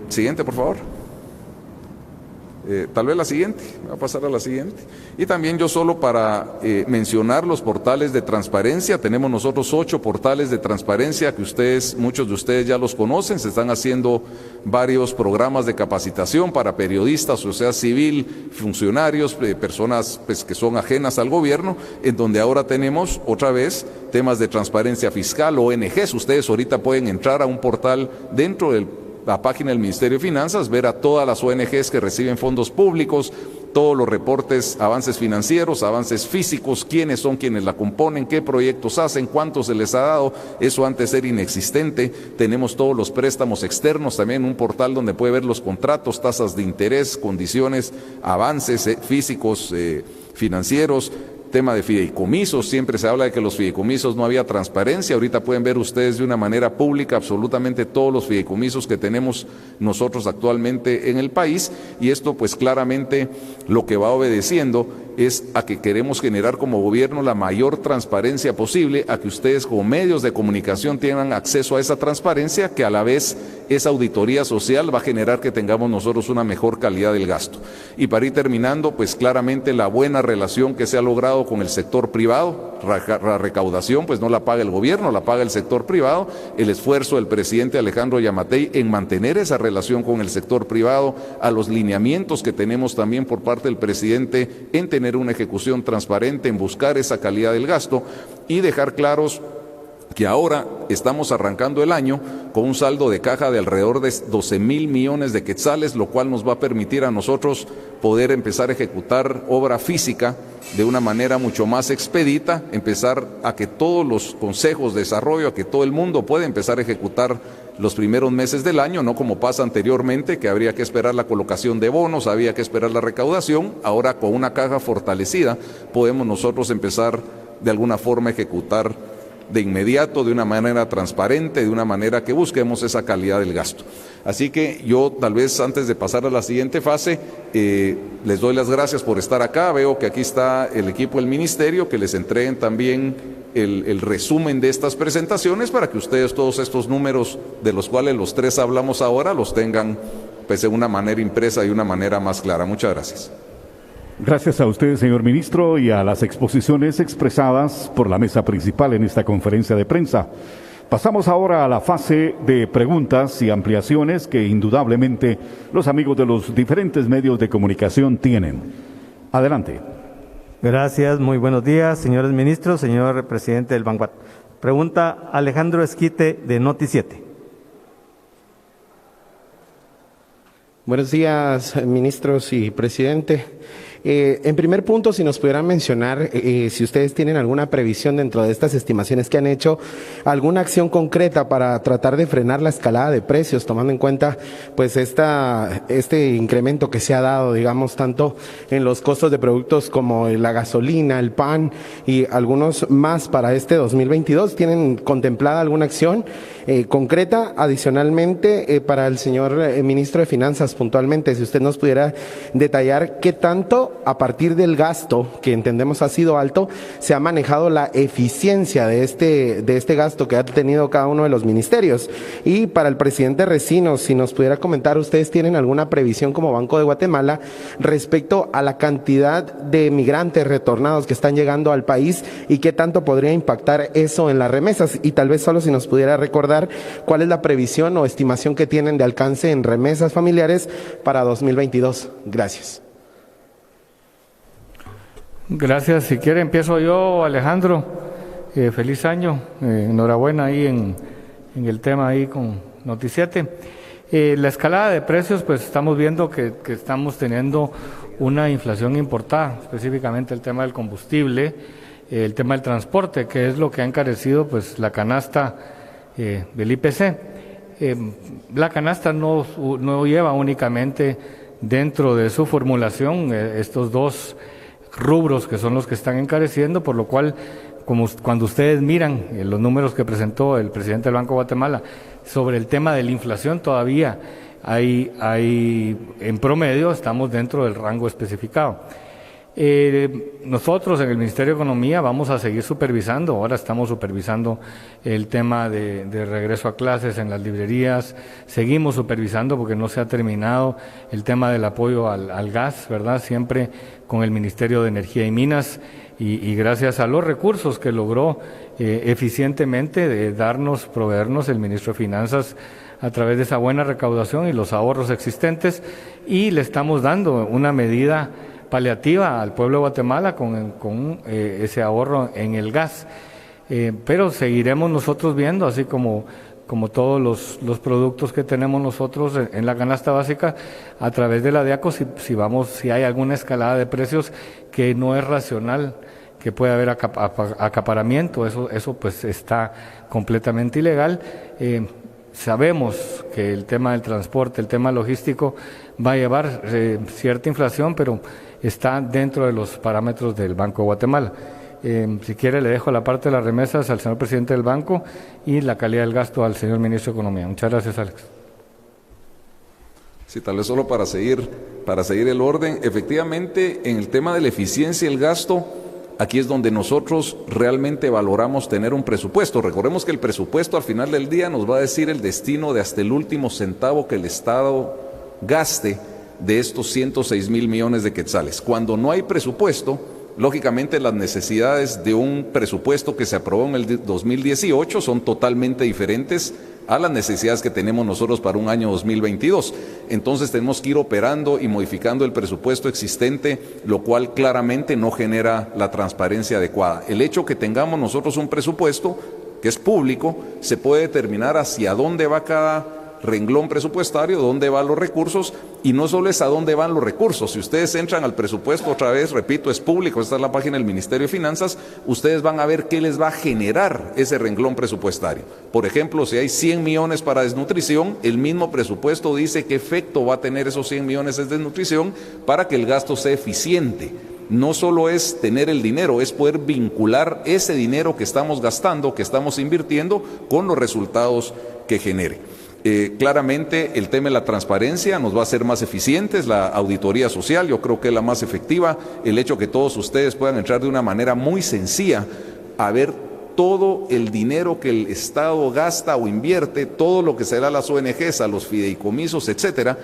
Siguiente, por favor. Tal vez la siguiente, voy a pasar a la siguiente. Y también yo solo para mencionar los portales de transparencia, tenemos nosotros 8 portales de transparencia que muchos de ustedes ya los conocen. Se están haciendo varios programas de capacitación para periodistas, sociedad civil, funcionarios, personas pues, que son ajenas al gobierno, en donde ahora tenemos otra vez temas de transparencia fiscal, ONGs. Ustedes ahorita pueden entrar a un portal dentro de la página del Ministerio de Finanzas, ver a todas las ONGs que reciben fondos públicos, todos los reportes, avances financieros, avances físicos, quiénes son quienes la componen, qué proyectos hacen, cuánto se les ha dado. Eso antes era inexistente. Tenemos todos los préstamos externos, también un portal donde puede ver los contratos, tasas de interés, condiciones, avances físicos, financieros. Tema de fideicomisos, siempre se habla de que los fideicomisos no había transparencia. Ahorita pueden ver ustedes de una manera pública absolutamente todos los fideicomisos que tenemos nosotros actualmente en el país, y esto pues claramente lo que va obedeciendo es a que queremos generar como gobierno la mayor transparencia posible, a que ustedes como medios de comunicación tengan acceso a esa transparencia, que a la vez esa auditoría social va a generar que tengamos nosotros una mejor calidad del gasto. Y para ir terminando, pues claramente la buena relación que se ha logrado con el sector privado, la recaudación pues no la paga el gobierno, la paga el sector privado, el esfuerzo del presidente Alejandro Yamatei en mantener esa relación con el sector privado, a los lineamientos que tenemos también por parte del presidente en tener una ejecución transparente, en buscar esa calidad del gasto y dejar claros que ahora estamos arrancando el año con un saldo de caja de alrededor de 12,000 millones de quetzales, lo cual nos va a permitir a nosotros poder empezar a ejecutar obra física de una manera mucho más expedita, empezar a que todos los consejos de desarrollo, a que todo el mundo pueda empezar a ejecutar los primeros meses del año, no como pasa anteriormente, que habría que esperar la colocación de bonos, había que esperar la recaudación. Ahora con una caja fortalecida podemos nosotros empezar de alguna forma a ejecutar de inmediato, de una manera transparente, de una manera que busquemos esa calidad del gasto. Así que yo tal vez antes de pasar a la siguiente fase, les doy las gracias por estar acá. Veo que aquí está el equipo del ministerio, que les entreguen también el resumen de estas presentaciones para que ustedes todos estos números de los cuales los 3 hablamos ahora los tengan pues de una manera impresa y de una manera más clara. Muchas gracias. Gracias a usted, señor ministro, y a las exposiciones expresadas por la mesa principal en esta conferencia de prensa. Pasamos ahora a la fase de preguntas y ampliaciones que indudablemente los amigos de los diferentes medios de comunicación tienen. Adelante. Gracias, muy buenos días, señores ministros, señor presidente del Banguat. Pregunta Alejandro Esquite, de Noti 7. Buenos días, ministros y presidente. En primer punto, si nos pudieran mencionar si ustedes tienen alguna previsión dentro de estas estimaciones que han hecho, alguna acción concreta para tratar de frenar la escalada de precios, tomando en cuenta pues este incremento que se ha dado, digamos, tanto en los costos de productos como la gasolina, el pan y algunos más para este 2022. ¿Tienen contemplada alguna acción concreta? Adicionalmente, para el señor ministro de Finanzas puntualmente, si usted nos pudiera detallar qué tanto a partir del gasto, que entendemos ha sido alto, se ha manejado la eficiencia de este gasto que ha tenido cada uno de los ministerios. Y para el presidente Recinos, si nos pudiera comentar, ¿ustedes tienen alguna previsión como Banco de Guatemala respecto a la cantidad de migrantes retornados que están llegando al país y qué tanto podría impactar eso en las remesas? Y tal vez solo si nos pudiera recordar cuál es la previsión o estimación que tienen de alcance en remesas familiares para 2022. Gracias. Gracias. Si quiere empiezo yo, Alejandro. Feliz año. Enhorabuena ahí en el tema ahí con Noti 7. La escalada de precios, pues estamos viendo que estamos teniendo una inflación importada, específicamente el tema del combustible, el tema del transporte, que es lo que ha encarecido pues la canasta del IPC. La canasta no lleva únicamente dentro de su formulación estos dos rubros que son los que están encareciendo, por lo cual como cuando ustedes miran los números que presentó el presidente del Banco de Guatemala sobre el tema de la inflación, todavía hay en promedio estamos dentro del rango especificado. Nosotros en el Ministerio de Economía vamos a seguir supervisando, ahora estamos supervisando el tema de regreso a clases en las librerías, seguimos supervisando porque no se ha terminado el tema del apoyo al gas, ¿verdad? Siempre con el Ministerio de Energía y Minas y gracias a los recursos que logró eficientemente proveernos el Ministro de Finanzas a través de esa buena recaudación y los ahorros existentes, y le estamos dando una medida paliativa al pueblo de Guatemala con ese ahorro en el gas. Pero seguiremos nosotros viendo, así como todos los productos que tenemos nosotros en la canasta básica, a través de la DIACO, si hay alguna escalada de precios que no es racional, que puede haber acaparamiento, eso pues está completamente ilegal. Sabemos que el tema del transporte, el tema logístico va a llevar cierta inflación, pero está dentro de los parámetros del Banco de Guatemala. Si quiere, le dejo la parte de las remesas al señor presidente del banco y la calidad del gasto al señor ministro de Economía. Muchas gracias, Alex. Sí, tal vez solo para seguir el orden. Efectivamente, en el tema de la eficiencia y el gasto, aquí es donde nosotros realmente valoramos tener un presupuesto. Recordemos que el presupuesto al final del día nos va a decir el destino de hasta el último centavo que el Estado gaste de estos 106 mil millones de quetzales. Cuando no hay presupuesto, lógicamente las necesidades de un presupuesto que se aprobó en el 2018 son totalmente diferentes a las necesidades que tenemos nosotros para un año 2022. Entonces tenemos que ir operando y modificando el presupuesto existente, lo cual claramente no genera la transparencia adecuada. El hecho que tengamos nosotros un presupuesto que es público, se puede determinar hacia dónde va cada renglón presupuestario, dónde van los recursos, y no solo es a dónde van los recursos. Si ustedes entran al presupuesto, otra vez, repito, es público, esta es la página del Ministerio de Finanzas, ustedes van a ver qué les va a generar ese renglón presupuestario. Por ejemplo, si hay 100 millones para desnutrición, el mismo presupuesto dice qué efecto va a tener esos 100 millones de desnutrición para que el gasto sea eficiente. No solo es tener el dinero, es poder vincular ese dinero que estamos gastando, que estamos invirtiendo, con los resultados que genere. Claramente el tema de la transparencia nos va a hacer más eficientes, la auditoría social yo creo que es la más efectiva, el hecho que todos ustedes puedan entrar de una manera muy sencilla a ver todo el dinero que el Estado gasta o invierte, todo lo que se da a las ONGs, a los fideicomisos, etcétera,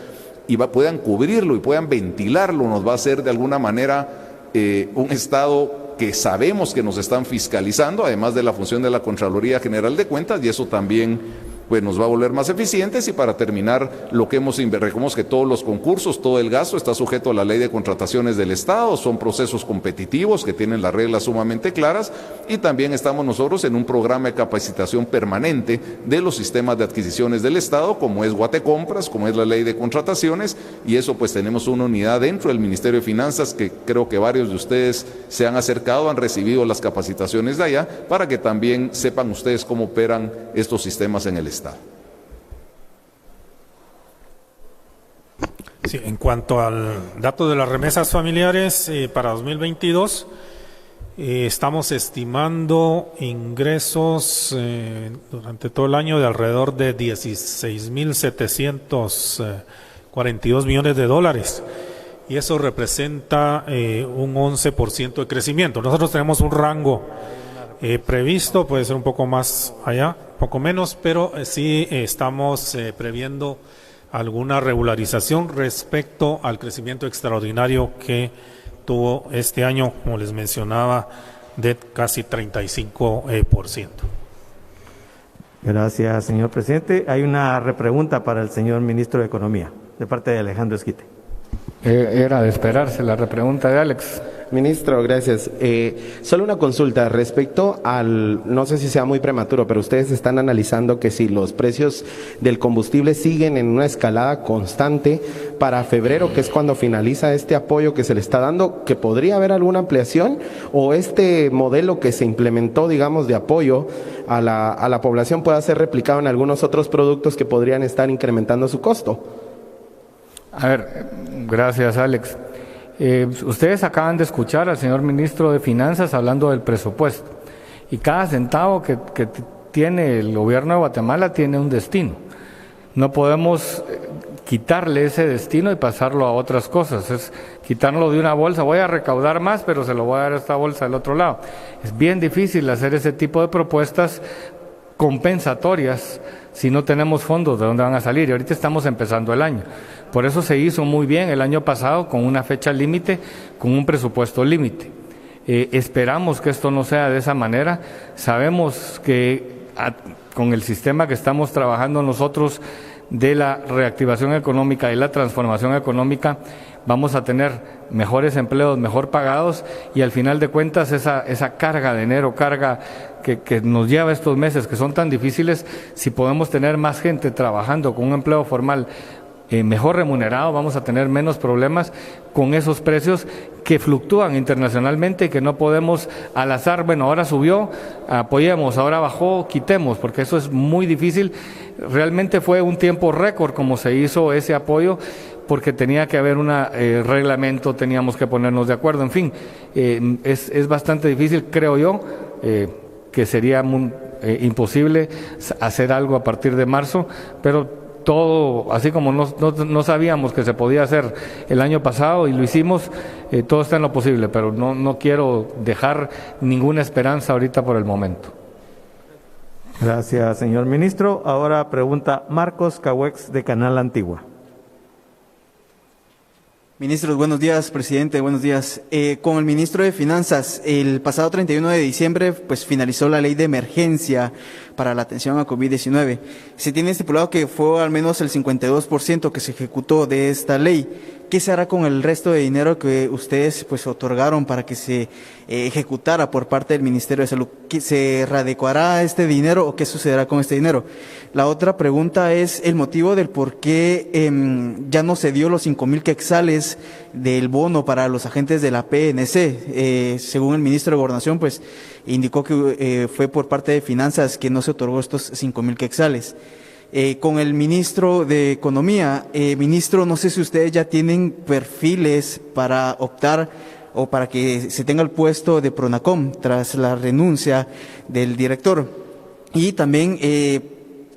y puedan cubrirlo y puedan ventilarlo, nos va a hacer de alguna manera un Estado que sabemos que nos están fiscalizando, además de la función de la Contraloría General de Cuentas, y eso también pues nos va a volver más eficientes. Y para terminar, lo que recordemos que todos los concursos, todo el gasto está sujeto a la Ley de Contrataciones del Estado, son procesos competitivos que tienen las reglas sumamente claras, y también estamos nosotros en un programa de capacitación permanente de los sistemas de adquisiciones del Estado, como es Guatecompras, como es la Ley de Contrataciones, y eso pues tenemos una unidad dentro del Ministerio de Finanzas que creo que varios de ustedes se han acercado, han recibido las capacitaciones de allá, para que también sepan ustedes cómo operan estos sistemas en el Estado. Sí, en cuanto al dato de las remesas familiares para 2022, estamos estimando ingresos durante todo el año de alrededor de 16.742 millones de dólares, y eso representa un 11% de crecimiento. Nosotros tenemos un rango previsto, puede ser un poco más allá, poco menos, pero sí estamos previendo alguna regularización respecto al crecimiento extraordinario que tuvo este año, como les mencionaba, de casi 35%. Gracias, señor presidente. Hay una repregunta para el señor ministro de Economía, de parte de Alejandro Esquite. Era de esperarse la repregunta de Alex. Ministro, gracias. Solo una consulta respecto no sé si sea muy prematuro, pero ustedes están analizando que si los precios del combustible siguen en una escalada constante para febrero, que es cuando finaliza este apoyo que se le está dando, que podría haber alguna ampliación, o este modelo que se implementó, digamos, de apoyo a la población pueda ser replicado en algunos otros productos que podrían estar incrementando su costo. A ver, gracias, Alex. Ustedes acaban de escuchar al señor ministro de Finanzas hablando del presupuesto, y cada centavo que tiene el gobierno de Guatemala tiene un destino. No podemos quitarle ese destino y pasarlo a otras cosas. Es quitarlo de una bolsa, voy a recaudar más, pero se lo voy a dar a esta bolsa del otro lado. Es bien difícil hacer ese tipo de propuestas compensatorias si no tenemos fondos de dónde van a salir. Y ahorita estamos empezando el año. Por eso se hizo muy bien el año pasado con una fecha límite, con un presupuesto límite. Esperamos que esto no sea de esa manera. Sabemos que con el sistema que estamos trabajando nosotros de la reactivación económica y la transformación económica, vamos a tener mejores empleos, mejor pagados, y al final de cuentas esa carga de enero, carga que nos lleva estos meses que son tan difíciles, si podemos tener más gente trabajando con un empleo formal mejor remunerado, vamos a tener menos problemas con esos precios que fluctúan internacionalmente y que no podemos al azar, bueno, ahora subió, apoyemos, ahora bajó, quitemos, porque eso es muy difícil. Realmente fue un tiempo récord como se hizo ese apoyo, porque tenía que haber un reglamento, teníamos que ponernos de acuerdo, en fin, es bastante difícil, creo yo, que sería imposible hacer algo a partir de marzo, pero todo, así como no sabíamos que se podía hacer el año pasado y lo hicimos, todo está en lo posible, pero no quiero dejar ninguna esperanza ahorita por el momento. Gracias, señor ministro. Ahora pregunta Marcos Cahuex de Canal Antigua. Ministros, buenos días, presidente, buenos días. Con el ministro de Finanzas, el pasado 31 de diciembre pues finalizó la ley de emergencia para la atención a COVID-19. Se tiene estipulado que fue al menos el 52% que se ejecutó de esta ley. ¿Qué se hará con el resto de dinero que ustedes pues otorgaron para que se ejecutara por parte del Ministerio de Salud? ¿Se readecuará este dinero o qué sucederá con este dinero? La otra pregunta es el motivo del por qué ya no se dio los 5,000 quetzales del bono para los agentes de la PNC. Según el ministro de Gobernación, pues indicó que fue por parte de Finanzas que no se otorgó estos 5,000 quetzales. Con el ministro de Economía, ministro, no sé si ustedes ya tienen perfiles para optar o para que se tenga el puesto de Pronacom tras la renuncia del director. Y también,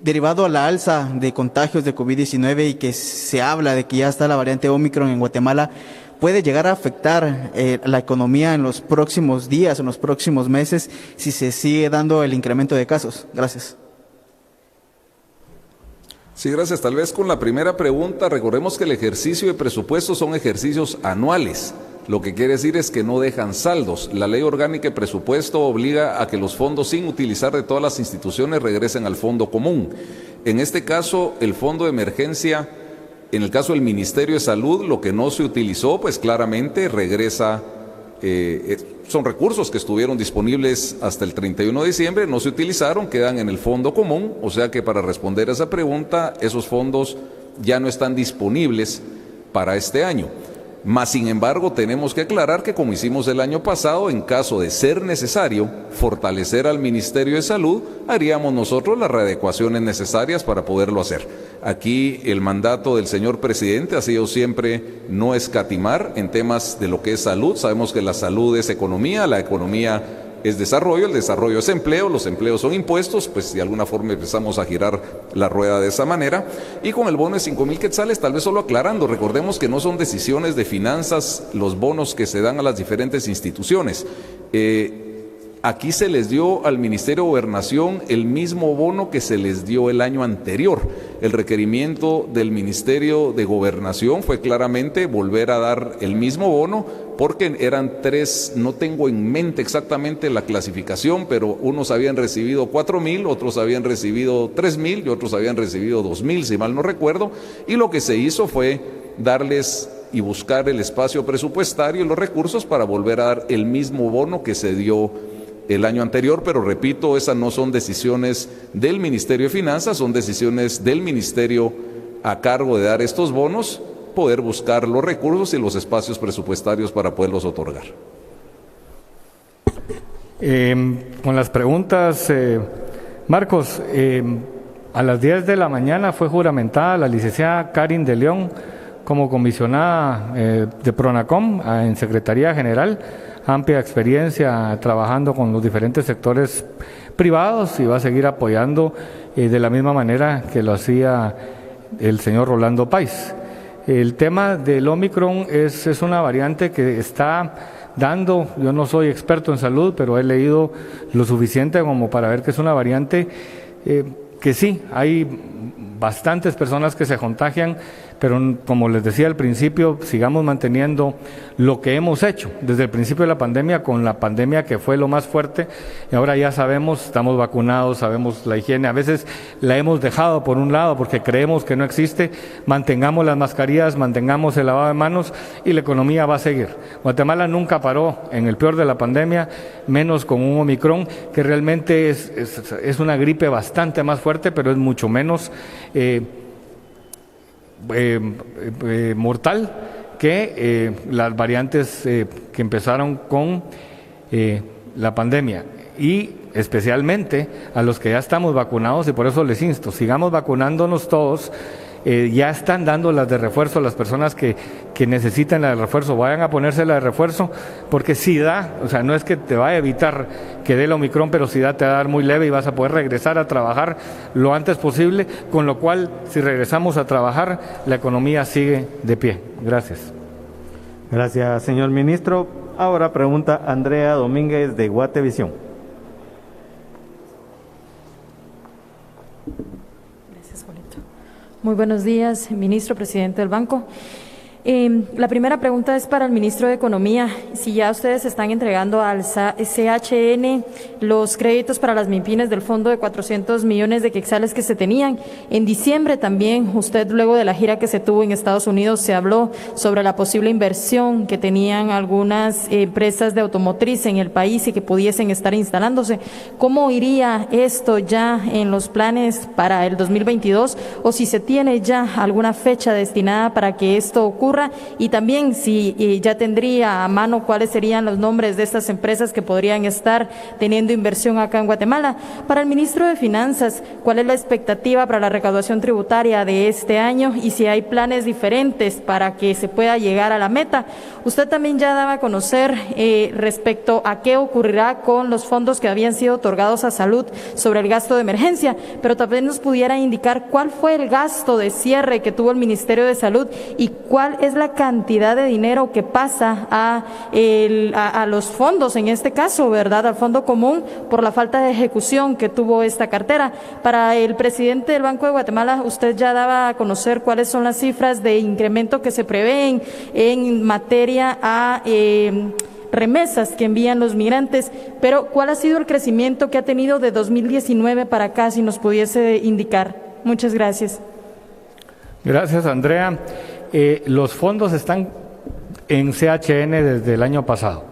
derivado a la alza de contagios de COVID-19 y que se habla de que ya está la variante Omicron en Guatemala, ¿puede llegar a afectar la economía en los próximos días, en los próximos meses, si se sigue dando el incremento de casos? Gracias. Sí, gracias. Tal vez con la primera pregunta, recordemos que el ejercicio de presupuestos son ejercicios anuales. Lo que quiere decir es que no dejan saldos. La ley orgánica de presupuesto obliga a que los fondos sin utilizar de todas las instituciones regresen al fondo común. En este caso, el fondo de emergencia, en el caso del Ministerio de Salud, lo que no se utilizó, pues claramente regresa. Son recursos que estuvieron disponibles hasta el 31 de diciembre, no se utilizaron, quedan en el fondo común, o sea que para responder a esa pregunta, esos fondos ya no están disponibles para este año. Mas, sin embargo, tenemos que aclarar que, como hicimos el año pasado, en caso de ser necesario fortalecer al Ministerio de Salud, haríamos nosotros las readecuaciones necesarias para poderlo hacer. Aquí el mandato del señor presidente ha sido siempre no escatimar en temas de lo que es salud. Sabemos que la salud es economía, la economía es desarrollo, el desarrollo es empleo, los empleos son impuestos, pues de alguna forma empezamos a girar la rueda de esa manera. Y con el bono de 5,000 quetzales, tal vez solo aclarando, recordemos que no son decisiones de finanzas los bonos que se dan a las diferentes instituciones. Aquí se les dio al Ministerio de Gobernación el mismo bono que se les dio el año anterior. El requerimiento del Ministerio de Gobernación fue claramente volver a dar el mismo bono, porque eran 3, no tengo en mente exactamente la clasificación, pero unos habían recibido 4,000, otros habían recibido 3,000 y otros habían recibido 2,000, si mal no recuerdo, y lo que se hizo fue darles y buscar el espacio presupuestario y los recursos para volver a dar el mismo bono que se dio el año anterior, pero repito, esas no son decisiones del Ministerio de Finanzas, son decisiones del Ministerio a cargo de dar estos bonos, poder buscar los recursos y los espacios presupuestarios para poderlos otorgar. Con las preguntas, Marcos, a las 10 de la mañana fue juramentada la licenciada Karin de León como comisionada de Pronacom en Secretaría General. amplia experiencia trabajando con los diferentes sectores privados y va a seguir apoyando de la misma manera que lo hacía el señor Rolando Páez. El tema del Omicron es una variante que está dando, yo no soy experto en salud, pero he leído lo suficiente como para ver que es una variante que sí, hay bastantes personas que se contagian, pero como les decía al principio, sigamos manteniendo lo que hemos hecho desde el principio de la pandemia, con la pandemia que fue lo más fuerte, y ahora ya sabemos, estamos vacunados, sabemos la higiene, a veces la hemos dejado por un lado porque creemos que no existe, mantengamos las mascarillas, mantengamos el lavado de manos y la economía va a seguir. Guatemala nunca paró en el peor de la pandemia, menos con un Omicron, que realmente es una gripe bastante más fuerte, pero es mucho menos mortal que las variantes que empezaron con la pandemia, y especialmente a los que ya estamos vacunados, y por eso les insto, sigamos vacunándonos todos. Ya están dando las de refuerzo, las personas que necesitan la de refuerzo, vayan a ponerse la de refuerzo, porque si da, o sea, no es que te va a evitar que dé el Omicron, pero si da, te va a dar muy leve y vas a poder regresar a trabajar lo antes posible, con lo cual, si regresamos a trabajar, la economía sigue de pie. Gracias. Gracias, señor ministro. Ahora pregunta Andrea Domínguez de Guatevisión. Muy buenos días, ministro, presidente del banco. La primera pregunta es para el ministro de Economía. Si ya ustedes están entregando al CHN los créditos para las MIPYMES del fondo de 400 millones de quetzales que se tenían. En diciembre también, usted luego de la gira que se tuvo en Estados Unidos, se habló sobre la posible inversión que tenían algunas empresas de automotriz en el país y que pudiesen estar instalándose. ¿Cómo iría esto ya en los planes para el 2022? O si se tiene ya alguna fecha destinada para que esto ocurra. Y también si ya tendría a mano cuáles serían los nombres de estas empresas que podrían estar teniendo inversión acá en Guatemala. Para el ministro de Finanzas, ¿cuál es la expectativa para la recaudación tributaria de este año y si hay planes diferentes para que se pueda llegar a la meta? Usted también ya daba a conocer respecto a qué ocurrirá con los fondos que habían sido otorgados a salud sobre el gasto de emergencia, pero también nos pudiera indicar cuál fue el gasto de cierre que tuvo el Ministerio de Salud y cuál es la cantidad de dinero que pasa a los fondos, en este caso, ¿verdad?, al fondo común, por la falta de ejecución que tuvo esta cartera. Para el presidente del Banco de Guatemala, usted ya daba a conocer cuáles son las cifras de incremento que se prevén en materia a remesas que envían los migrantes, pero ¿cuál ha sido el crecimiento que ha tenido de 2019 para acá, si nos pudiese indicar? Muchas gracias. Gracias, Andrea. Los fondos están en CHN desde el año pasado.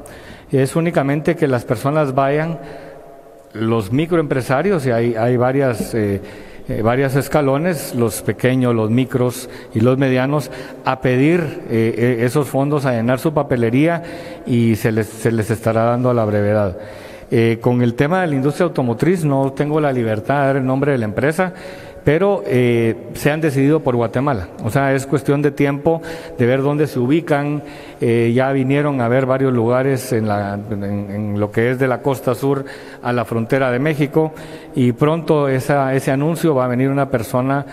Es únicamente que las personas vayan, los microempresarios, y hay varios escalones, los pequeños, los micros y los medianos, a pedir esos fondos, a llenar su papelería y se les estará dando a la brevedad. Con el tema de la industria automotriz no tengo la libertad de dar el nombre de la empresa, pero se han decidido por Guatemala. O sea, es cuestión de tiempo, de ver dónde se ubican. Ya vinieron a ver varios lugares en lo que es de la costa sur a la frontera de México, y pronto ese anuncio va a venir una persona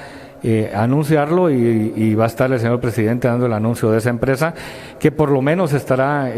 a anunciarlo y va a estar el señor presidente dando el anuncio de esa empresa, que por lo menos estará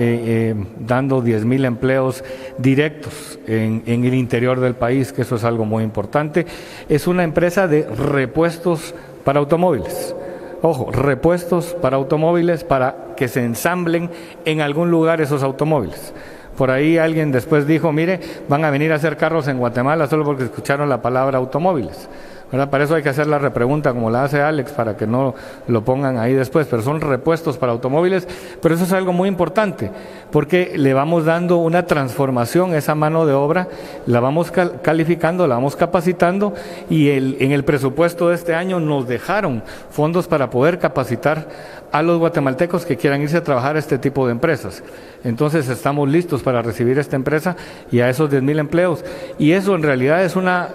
dando 10,000 empleos directos en el interior del país, que eso es algo muy importante. Es una empresa de repuestos para automóviles. Ojo, repuestos para automóviles para que se ensamblen en algún lugar esos automóviles. Por ahí alguien después dijo, mire, van a venir a hacer carros en Guatemala solo porque escucharon la palabra automóviles. ¿Verdad? Para eso hay que hacer la repregunta como la hace Alex, para que no lo pongan ahí después, pero son repuestos para automóviles. Pero eso es algo muy importante, porque le vamos dando una transformación a esa mano de obra, la vamos calificando, la vamos capacitando, y en el presupuesto de este año nos dejaron fondos para poder capacitar a los guatemaltecos que quieran irse a trabajar a este tipo de empresas. Entonces estamos listos para recibir esta empresa y a esos 10,000 empleos. Y eso en realidad es una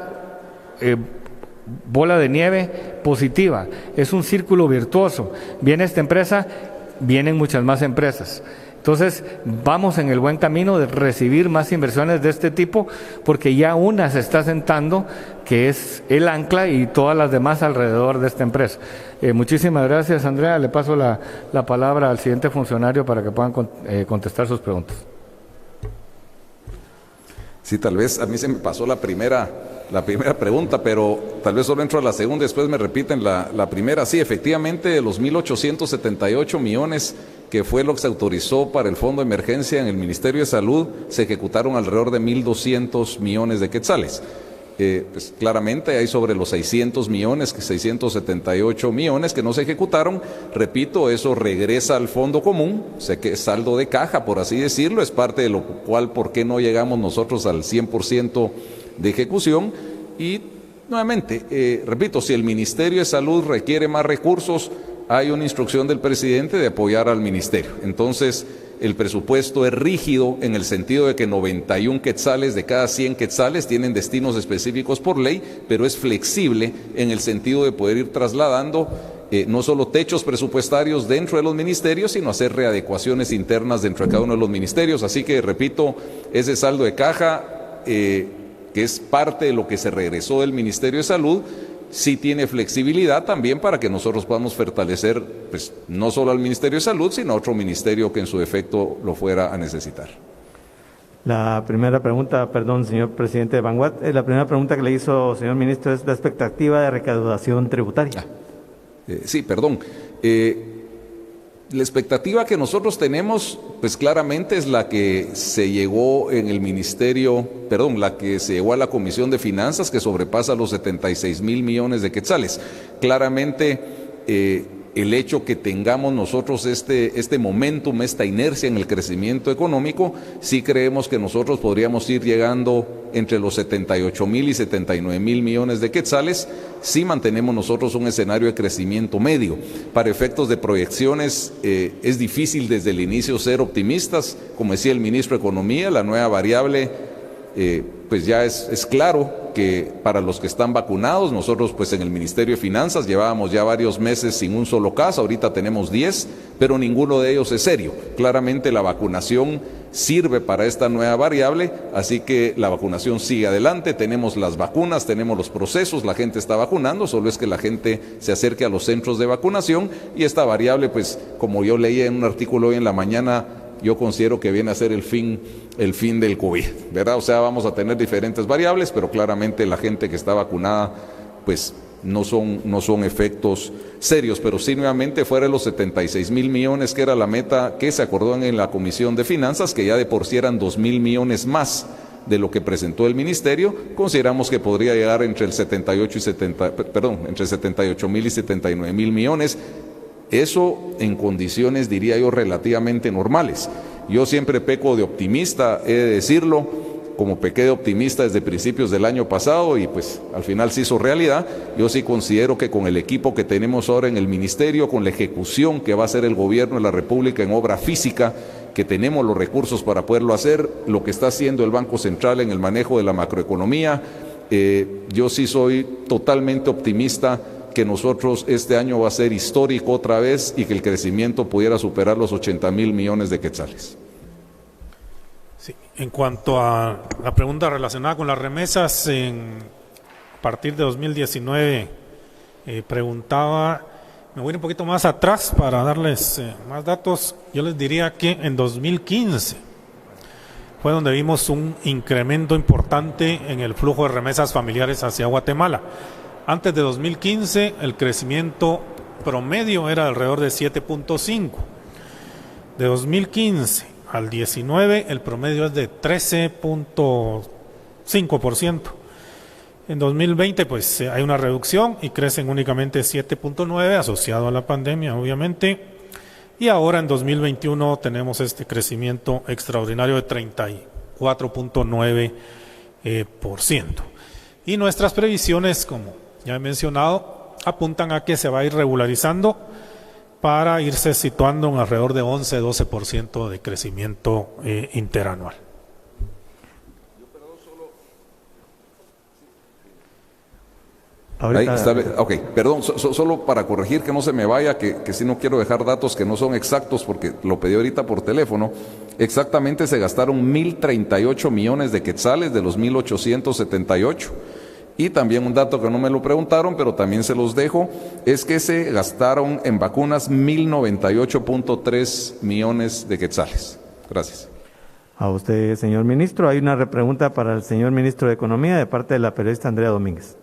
bola de nieve positiva, es un círculo virtuoso. Viene esta empresa, vienen muchas más empresas. Entonces, vamos en el buen camino de recibir más inversiones de este tipo, porque ya una se está sentando, que es el ancla, y todas las demás alrededor de esta empresa. Muchísimas gracias, Andrea. Le paso la palabra al siguiente funcionario para que puedan contestar sus preguntas. Sí, tal vez a mí se me pasó la primera pregunta, pero tal vez solo entro a la segunda, después me repiten la primera. Sí, efectivamente, de los 1.878 millones que fue lo que se autorizó para el Fondo de Emergencia en el Ministerio de Salud, se ejecutaron alrededor de 1.200 millones de quetzales. Pues claramente hay sobre los 600 millones, 678 millones que no se ejecutaron. Repito, eso regresa al fondo común, sé que es saldo de caja, por así decirlo, es parte de lo cual, ¿por qué no llegamos nosotros al 100% de ejecución? Y nuevamente, repito, si el Ministerio de Salud requiere más recursos, hay una instrucción del presidente de apoyar al ministerio. Entonces, el presupuesto es rígido en el sentido de que 91 quetzales de cada 100 quetzales tienen destinos específicos por ley, pero es flexible en el sentido de poder ir trasladando no solo techos presupuestarios dentro de los ministerios, sino hacer readecuaciones internas dentro de cada uno de los ministerios. Así que, repito, ese saldo de caja, que es parte de lo que se regresó del Ministerio de Salud, sí tiene flexibilidad también para que nosotros podamos fortalecer, pues, no solo al Ministerio de Salud, sino a otro ministerio que en su defecto lo fuera a necesitar. La primera pregunta, perdón, señor presidente de Banguat, la primera pregunta que le hizo, señor ministro, es la expectativa de recaudación tributaria. Sí, perdón. La expectativa que nosotros tenemos, pues claramente es la que se llegó en el ministerio, la que se llegó a la Comisión de Finanzas, que sobrepasa los 76,000 millones de quetzales. Claramente, el hecho que tengamos nosotros este momentum, esta inercia en el crecimiento económico, sí creemos que nosotros podríamos ir llegando entre los 78,000 y 79,000 millones de quetzales si mantenemos nosotros un escenario de crecimiento medio. Para efectos de proyecciones, es difícil desde el inicio ser optimistas. Como decía el ministro de Economía, la nueva variable, pues ya es claro que para los que están vacunados, nosotros pues en el Ministerio de Finanzas llevábamos ya varios meses sin un solo caso, ahorita tenemos 10, pero ninguno de ellos es serio. Claramente la vacunación sirve para esta nueva variable, así que la vacunación sigue adelante, tenemos las vacunas, tenemos los procesos, la gente está vacunando, solo es que la gente se acerque a los centros de vacunación, y esta variable, pues como yo leía en un artículo hoy en la mañana, yo considero que viene a ser el fin del COVID, ¿verdad? O sea, vamos a tener diferentes variables, pero claramente la gente que está vacunada, pues no son efectos serios, pero sí nuevamente fuera de los 76,000 millones, que era la meta que se acordó en la Comisión de Finanzas, que ya de por sí eran 2,000 millones más de lo que presentó el ministerio, consideramos que podría llegar entre 78,000 y 79,000 millones. Eso en condiciones, diría yo, relativamente normales. Yo siempre peco de optimista, he de decirlo, como pequé de optimista desde principios del año pasado y pues al final se hizo realidad. Yo sí considero que con el equipo que tenemos ahora en el ministerio, con la ejecución que va a hacer el gobierno de la República en obra física, que tenemos los recursos para poderlo hacer, lo que está haciendo el Banco Central en el manejo de la macroeconomía, yo sí soy totalmente optimista que nosotros este año va a ser histórico otra vez y que el crecimiento pudiera superar los 80,000 millones de quetzales. Sí. En cuanto a la pregunta relacionada con las remesas, a partir de 2019 preguntaba, me voy un poquito más atrás para darles más datos. Yo les diría que en 2015 fue donde vimos un incremento importante en el flujo de remesas familiares hacia Guatemala. Antes de 2015, el crecimiento promedio era alrededor de 7.5. De 2015 al 19, el promedio es de 13.5%. En 2020, pues hay una reducción y crecen únicamente 7.9, asociado a la pandemia, obviamente. Y ahora en 2021 tenemos este crecimiento extraordinario de 34.9%. Y nuestras previsiones, como ya he mencionado, apuntan a que se va a ir regularizando para irse situando en alrededor de 11-12% de crecimiento interanual. Ahorita... Ahí está, ok, perdón, solo para corregir que no se me vaya, que si no quiero dejar datos que no son exactos porque lo pedí ahorita por teléfono. Exactamente se gastaron 1.038 millones de quetzales de los 1.878. Y también un dato que no me lo preguntaron, pero también se los dejo, es que se gastaron en vacunas 1.098.3 millones de quetzales. Gracias. A usted, señor ministro. Hay una repregunta para el señor ministro de Economía de parte de la periodista Andrea Domínguez.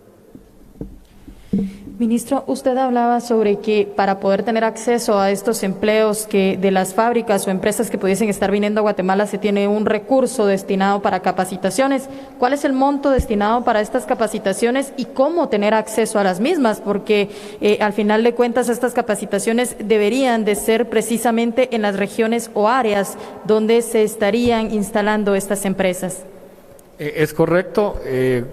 Ministro, usted hablaba sobre que para poder tener acceso a estos empleos que de las fábricas o empresas que pudiesen estar viniendo a Guatemala se tiene un recurso destinado para capacitaciones. ¿Cuál es el monto destinado para estas capacitaciones y cómo tener acceso a las mismas? Porque al final de cuentas estas capacitaciones deberían de ser precisamente en las regiones o áreas donde se estarían instalando estas empresas. Es correcto,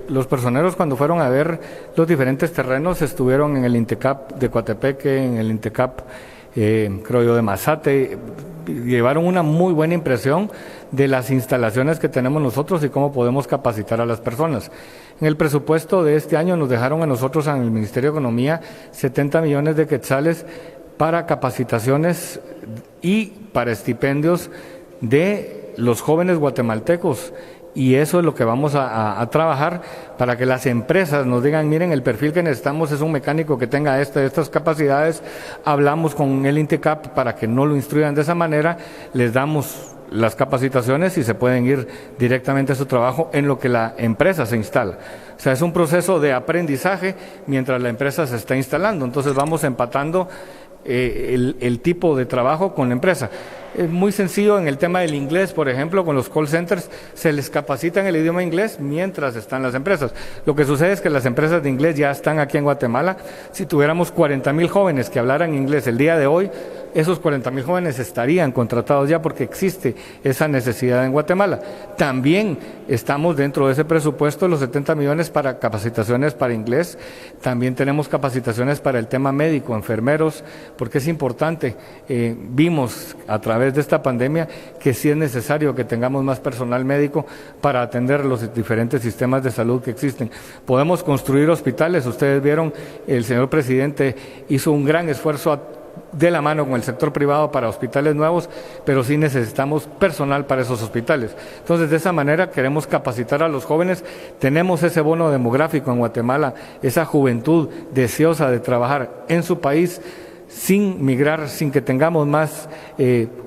los personeros cuando fueron a ver los diferentes terrenos estuvieron en el INTECAP de Coatepeque, en el INTECAP, creo yo, de Mazate, llevaron una muy buena impresión de las instalaciones que tenemos nosotros y cómo podemos capacitar a las personas. En el presupuesto de este año nos dejaron a nosotros, en el Ministerio de Economía, 70 millones de quetzales para capacitaciones y para estipendios de los jóvenes guatemaltecos. Y eso es lo que vamos a trabajar para que las empresas nos digan, miren, el perfil que necesitamos es un mecánico que tenga estas capacidades. Hablamos con el INTECAP para que no lo instruyan de esa manera, les damos las capacitaciones y se pueden ir directamente a su trabajo en lo que la empresa se instala. O sea, es un proceso de aprendizaje mientras la empresa se está instalando. Entonces vamos empatando el tipo de trabajo con la empresa. Es muy sencillo en el tema del inglés, por ejemplo, con los call centers se les capacita en el idioma inglés mientras están las empresas. Lo que sucede es que las empresas de inglés ya están aquí en Guatemala. Si tuviéramos 40,000 jóvenes que hablaran inglés el día de hoy, esos 40,000 jóvenes estarían contratados ya porque existe esa necesidad en Guatemala. También estamos dentro de ese presupuesto los 70 millones para capacitaciones para inglés. También tenemos capacitaciones para el tema médico, enfermeros, porque es importante. Vimos a través de esta pandemia que sí es necesario que tengamos más personal médico para atender los diferentes sistemas de salud que existen. Podemos construir hospitales. Ustedes vieron, el señor presidente hizo un gran esfuerzo de la mano con el sector privado para hospitales nuevos, pero sí necesitamos personal para esos hospitales. Entonces, de esa manera queremos capacitar a los jóvenes. Tenemos ese bono demográfico en Guatemala, esa juventud deseosa de trabajar en su país sin migrar, sin que tengamos más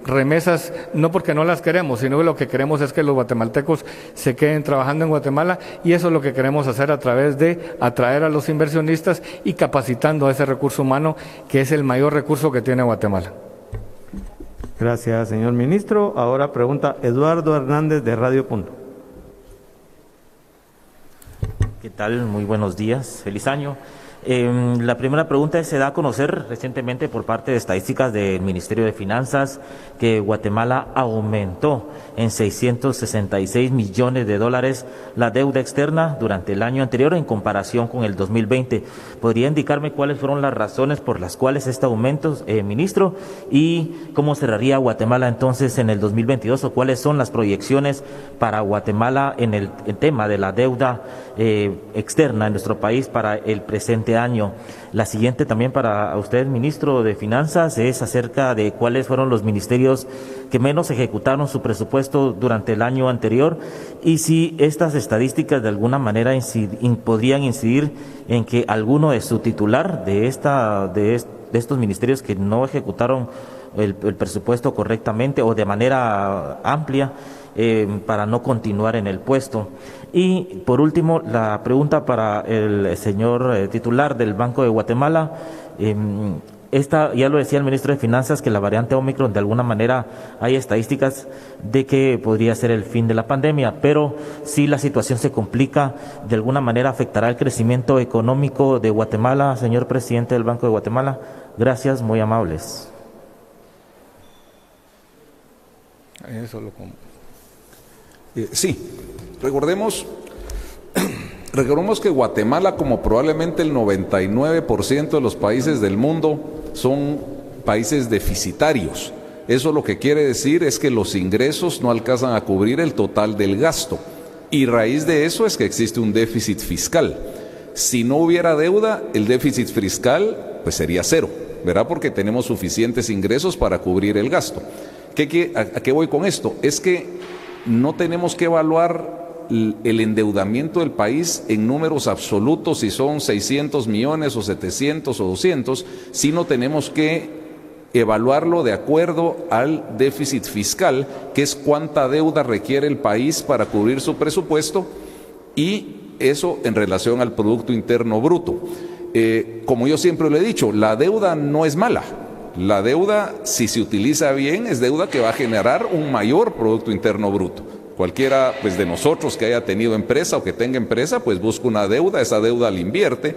remesas, no porque no las queremos, sino que lo que queremos es que los guatemaltecos se queden trabajando en Guatemala, y eso es lo que queremos hacer a través de atraer a los inversionistas y capacitando a ese recurso humano, que es el mayor recurso que tiene Guatemala. Gracias, señor ministro. Ahora pregunta Eduardo Hernández de Radio Punto. ¿Qué tal? Muy buenos días, feliz año. La primera pregunta se da a conocer recientemente por parte de estadísticas del Ministerio de Finanzas que Guatemala aumentó en 666 millones de dólares la deuda externa durante el año anterior en comparación con el 2020. ¿Podría indicarme cuáles fueron las razones por las cuales este aumento, ministro? ¿Y cómo cerraría Guatemala entonces en el 2022? ¿O cuáles son las proyecciones para Guatemala en el tema de la deuda externa en nuestro país para el presente año? La siguiente también para usted, ministro de Finanzas, es acerca de cuáles fueron los ministerios que menos ejecutaron su presupuesto durante el año anterior, y si estas estadísticas de alguna manera podrían incidir en que alguno de su titular de estos ministerios que no ejecutaron el presupuesto correctamente o de manera amplia para no continuar en el puesto. Y por último, la pregunta para el señor titular del Banco de Guatemala. Esta, ya lo decía el ministro de Finanzas, que la variante Omicron de alguna manera hay estadísticas de que podría ser el fin de la pandemia, pero si la situación se complica, de alguna manera afectará el crecimiento económico de Guatemala, señor presidente del Banco de Guatemala. Gracias, muy amables. Sí, recordemos que Guatemala, como probablemente el 99% de los países del mundo, son países deficitarios. Eso lo que quiere decir es que los ingresos no alcanzan a cubrir el total del gasto, y raíz de eso es que existe un déficit fiscal. Si no hubiera deuda, el déficit fiscal pues sería cero, ¿verdad? Porque tenemos suficientes ingresos para cubrir el gasto. ¿A qué voy con esto? Es que no tenemos que evaluar el endeudamiento del país en números absolutos, si son 600 millones o 700 o 200, sino tenemos que evaluarlo de acuerdo al déficit fiscal, que es cuánta deuda requiere el país para cubrir su presupuesto, y eso en relación al Producto Interno Bruto. Como yo siempre le he dicho, la deuda no es mala. La deuda, si se utiliza bien, es deuda que va a generar un mayor Producto Interno Bruto. Cualquiera pues, de nosotros que haya tenido empresa o que tenga empresa, pues busca una deuda, esa deuda la invierte.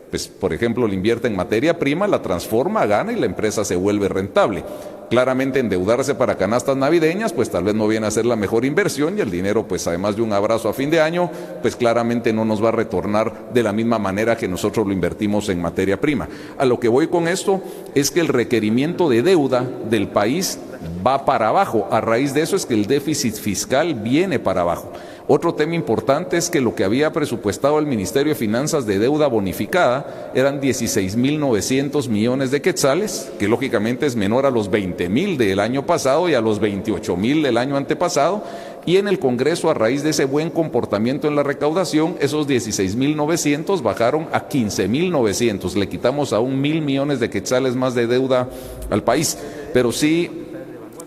Pues, por ejemplo, la invierte en materia prima, la transforma, gana y la empresa se vuelve rentable. Claramente endeudarse para canastas navideñas, pues tal vez no viene a ser la mejor inversión, y el dinero, pues además de un abrazo a fin de año, pues claramente no nos va a retornar de la misma manera que nosotros lo invertimos en materia prima. A lo que voy con esto es que el requerimiento de deuda del país va para abajo. A raíz de eso es que el déficit fiscal viene para abajo. Otro tema importante es que lo que había presupuestado el Ministerio de Finanzas de deuda bonificada eran 16.900 millones de quetzales, que lógicamente es menor a los 20.000 del año pasado y a los 28.000 del año antepasado. Y en el Congreso, a raíz de ese buen comportamiento en la recaudación, esos 16.900 bajaron a 15.900. Le quitamos a 1.000 millones de quetzales más de deuda al país. Pero sí,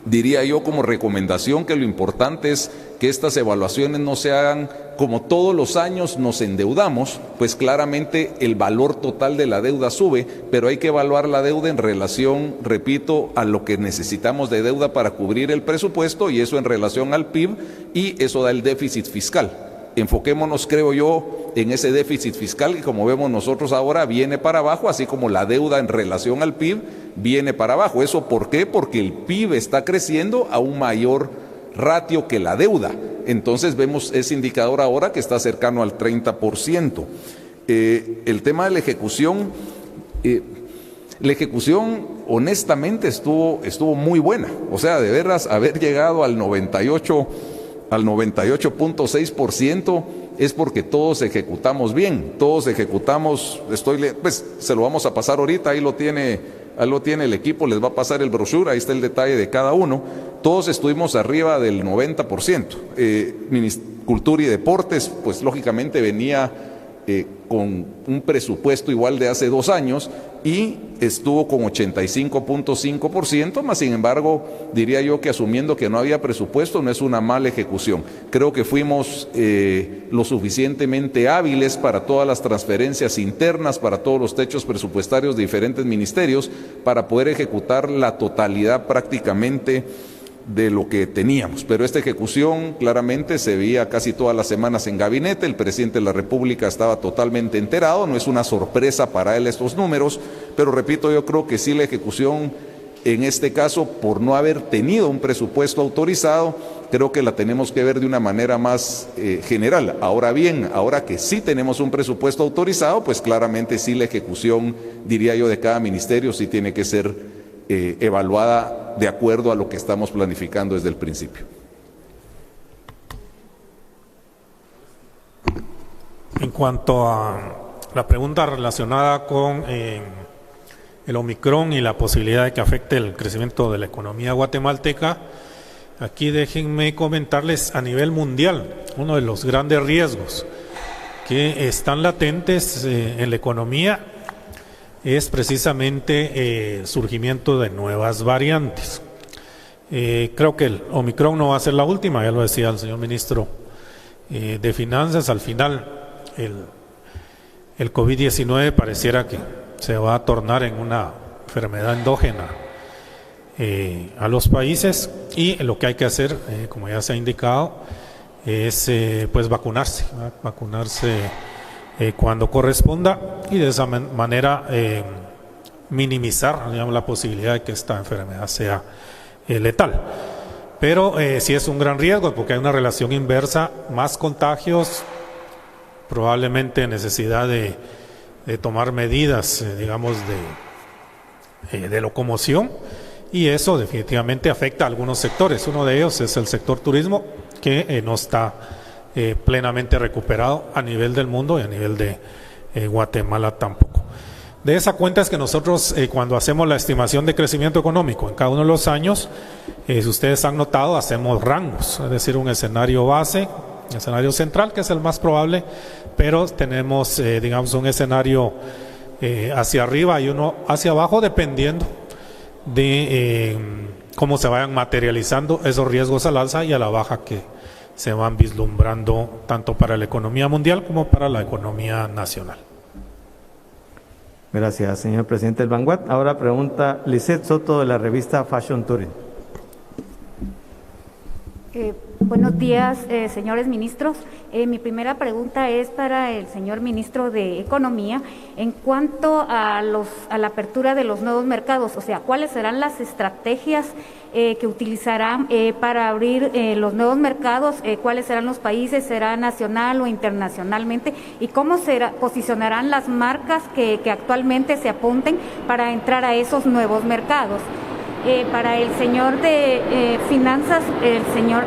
diría yo como recomendación que lo importante es que estas evaluaciones no se hagan como todos los años nos endeudamos, pues claramente el valor total de la deuda sube, pero hay que evaluar la deuda en relación, repito, a lo que necesitamos de deuda para cubrir el presupuesto, y eso en relación al PIB, y eso da el déficit fiscal. Enfoquémonos, creo yo, en ese déficit fiscal que, como vemos nosotros ahora, viene para abajo, así como la deuda en relación al PIB viene para abajo. ¿Eso por qué? Porque el PIB está creciendo a un mayor ratio que la deuda. Entonces vemos ese indicador ahora que está cercano al 30%. El tema de la ejecución honestamente estuvo muy buena. O sea, de veras, haber llegado al 98.6% es porque todos ejecutamos bien, todos ejecutamos. Pues se lo vamos a pasar ahorita, ahí lo tiene el equipo, les va a pasar el brochure, ahí está el detalle de cada uno. Todos estuvimos arriba del 90%. Cultura y Deportes, pues lógicamente venía con un presupuesto igual de hace 2 años y estuvo con 85.5%, más sin embargo, diría yo que asumiendo que no había presupuesto no es una mala ejecución. Creo que fuimos lo suficientemente hábiles para todas las transferencias internas, para todos los techos presupuestarios de diferentes ministerios, para poder ejecutar la totalidad prácticamente de lo que teníamos. Pero esta ejecución claramente se veía casi todas las semanas en gabinete, el presidente de la República estaba totalmente enterado, no es una sorpresa para él estos números, pero repito, yo creo que sí la ejecución en este caso, por no haber tenido un presupuesto autorizado, creo que la tenemos que ver de una manera más general. Ahora bien, ahora que sí tenemos un presupuesto autorizado, pues claramente sí la ejecución, diría yo, de cada ministerio sí tiene que ser evaluada de acuerdo a lo que estamos planificando desde el principio. En cuanto a la pregunta relacionada con el Omicron y la posibilidad de que afecte el crecimiento de la economía guatemalteca, aquí déjenme comentarles a nivel mundial uno de los grandes riesgos que están latentes en la economía es precisamente surgimiento de nuevas variantes. Creo que el Omicron no va a ser la última, ya lo decía el señor ministro de Finanzas. Al final el COVID-19 pareciera que se va a tornar en una enfermedad endógena a los países, y lo que hay que hacer, como ya se ha indicado, es pues vacunarse cuando corresponda, y de esa manera minimizar, digamos, la posibilidad de que esta enfermedad sea letal. Pero sí es un gran riesgo porque hay una relación inversa, más contagios, probablemente necesidad de tomar medidas, digamos, de locomoción, y eso definitivamente afecta a algunos sectores. Uno de ellos es el sector turismo, que no está plenamente recuperado a nivel del mundo y a nivel de Guatemala tampoco. De esa cuenta es que nosotros cuando hacemos la estimación de crecimiento económico en cada uno de los años, si ustedes han notado, hacemos rangos, es decir, un escenario base, un escenario central que es el más probable, pero tenemos digamos un escenario hacia arriba y uno hacia abajo dependiendo de cómo se vayan materializando esos riesgos al alza y a la baja que se van vislumbrando tanto para la economía mundial como para la economía nacional. Gracias, señor presidente del Banguat. Ahora pregunta Lisette Soto de la revista Fashion Touring. Buenos días, señores ministros. Mi primera pregunta es para el señor ministro de Economía en cuanto a la apertura de los nuevos mercados, o sea, ¿cuáles serán las estrategias que utilizarán para abrir los nuevos mercados? ¿Cuáles serán los países? ¿Será nacional o internacionalmente? ¿Y cómo posicionarán las marcas que actualmente se apunten para entrar a esos nuevos mercados? Para el señor de Finanzas, el señor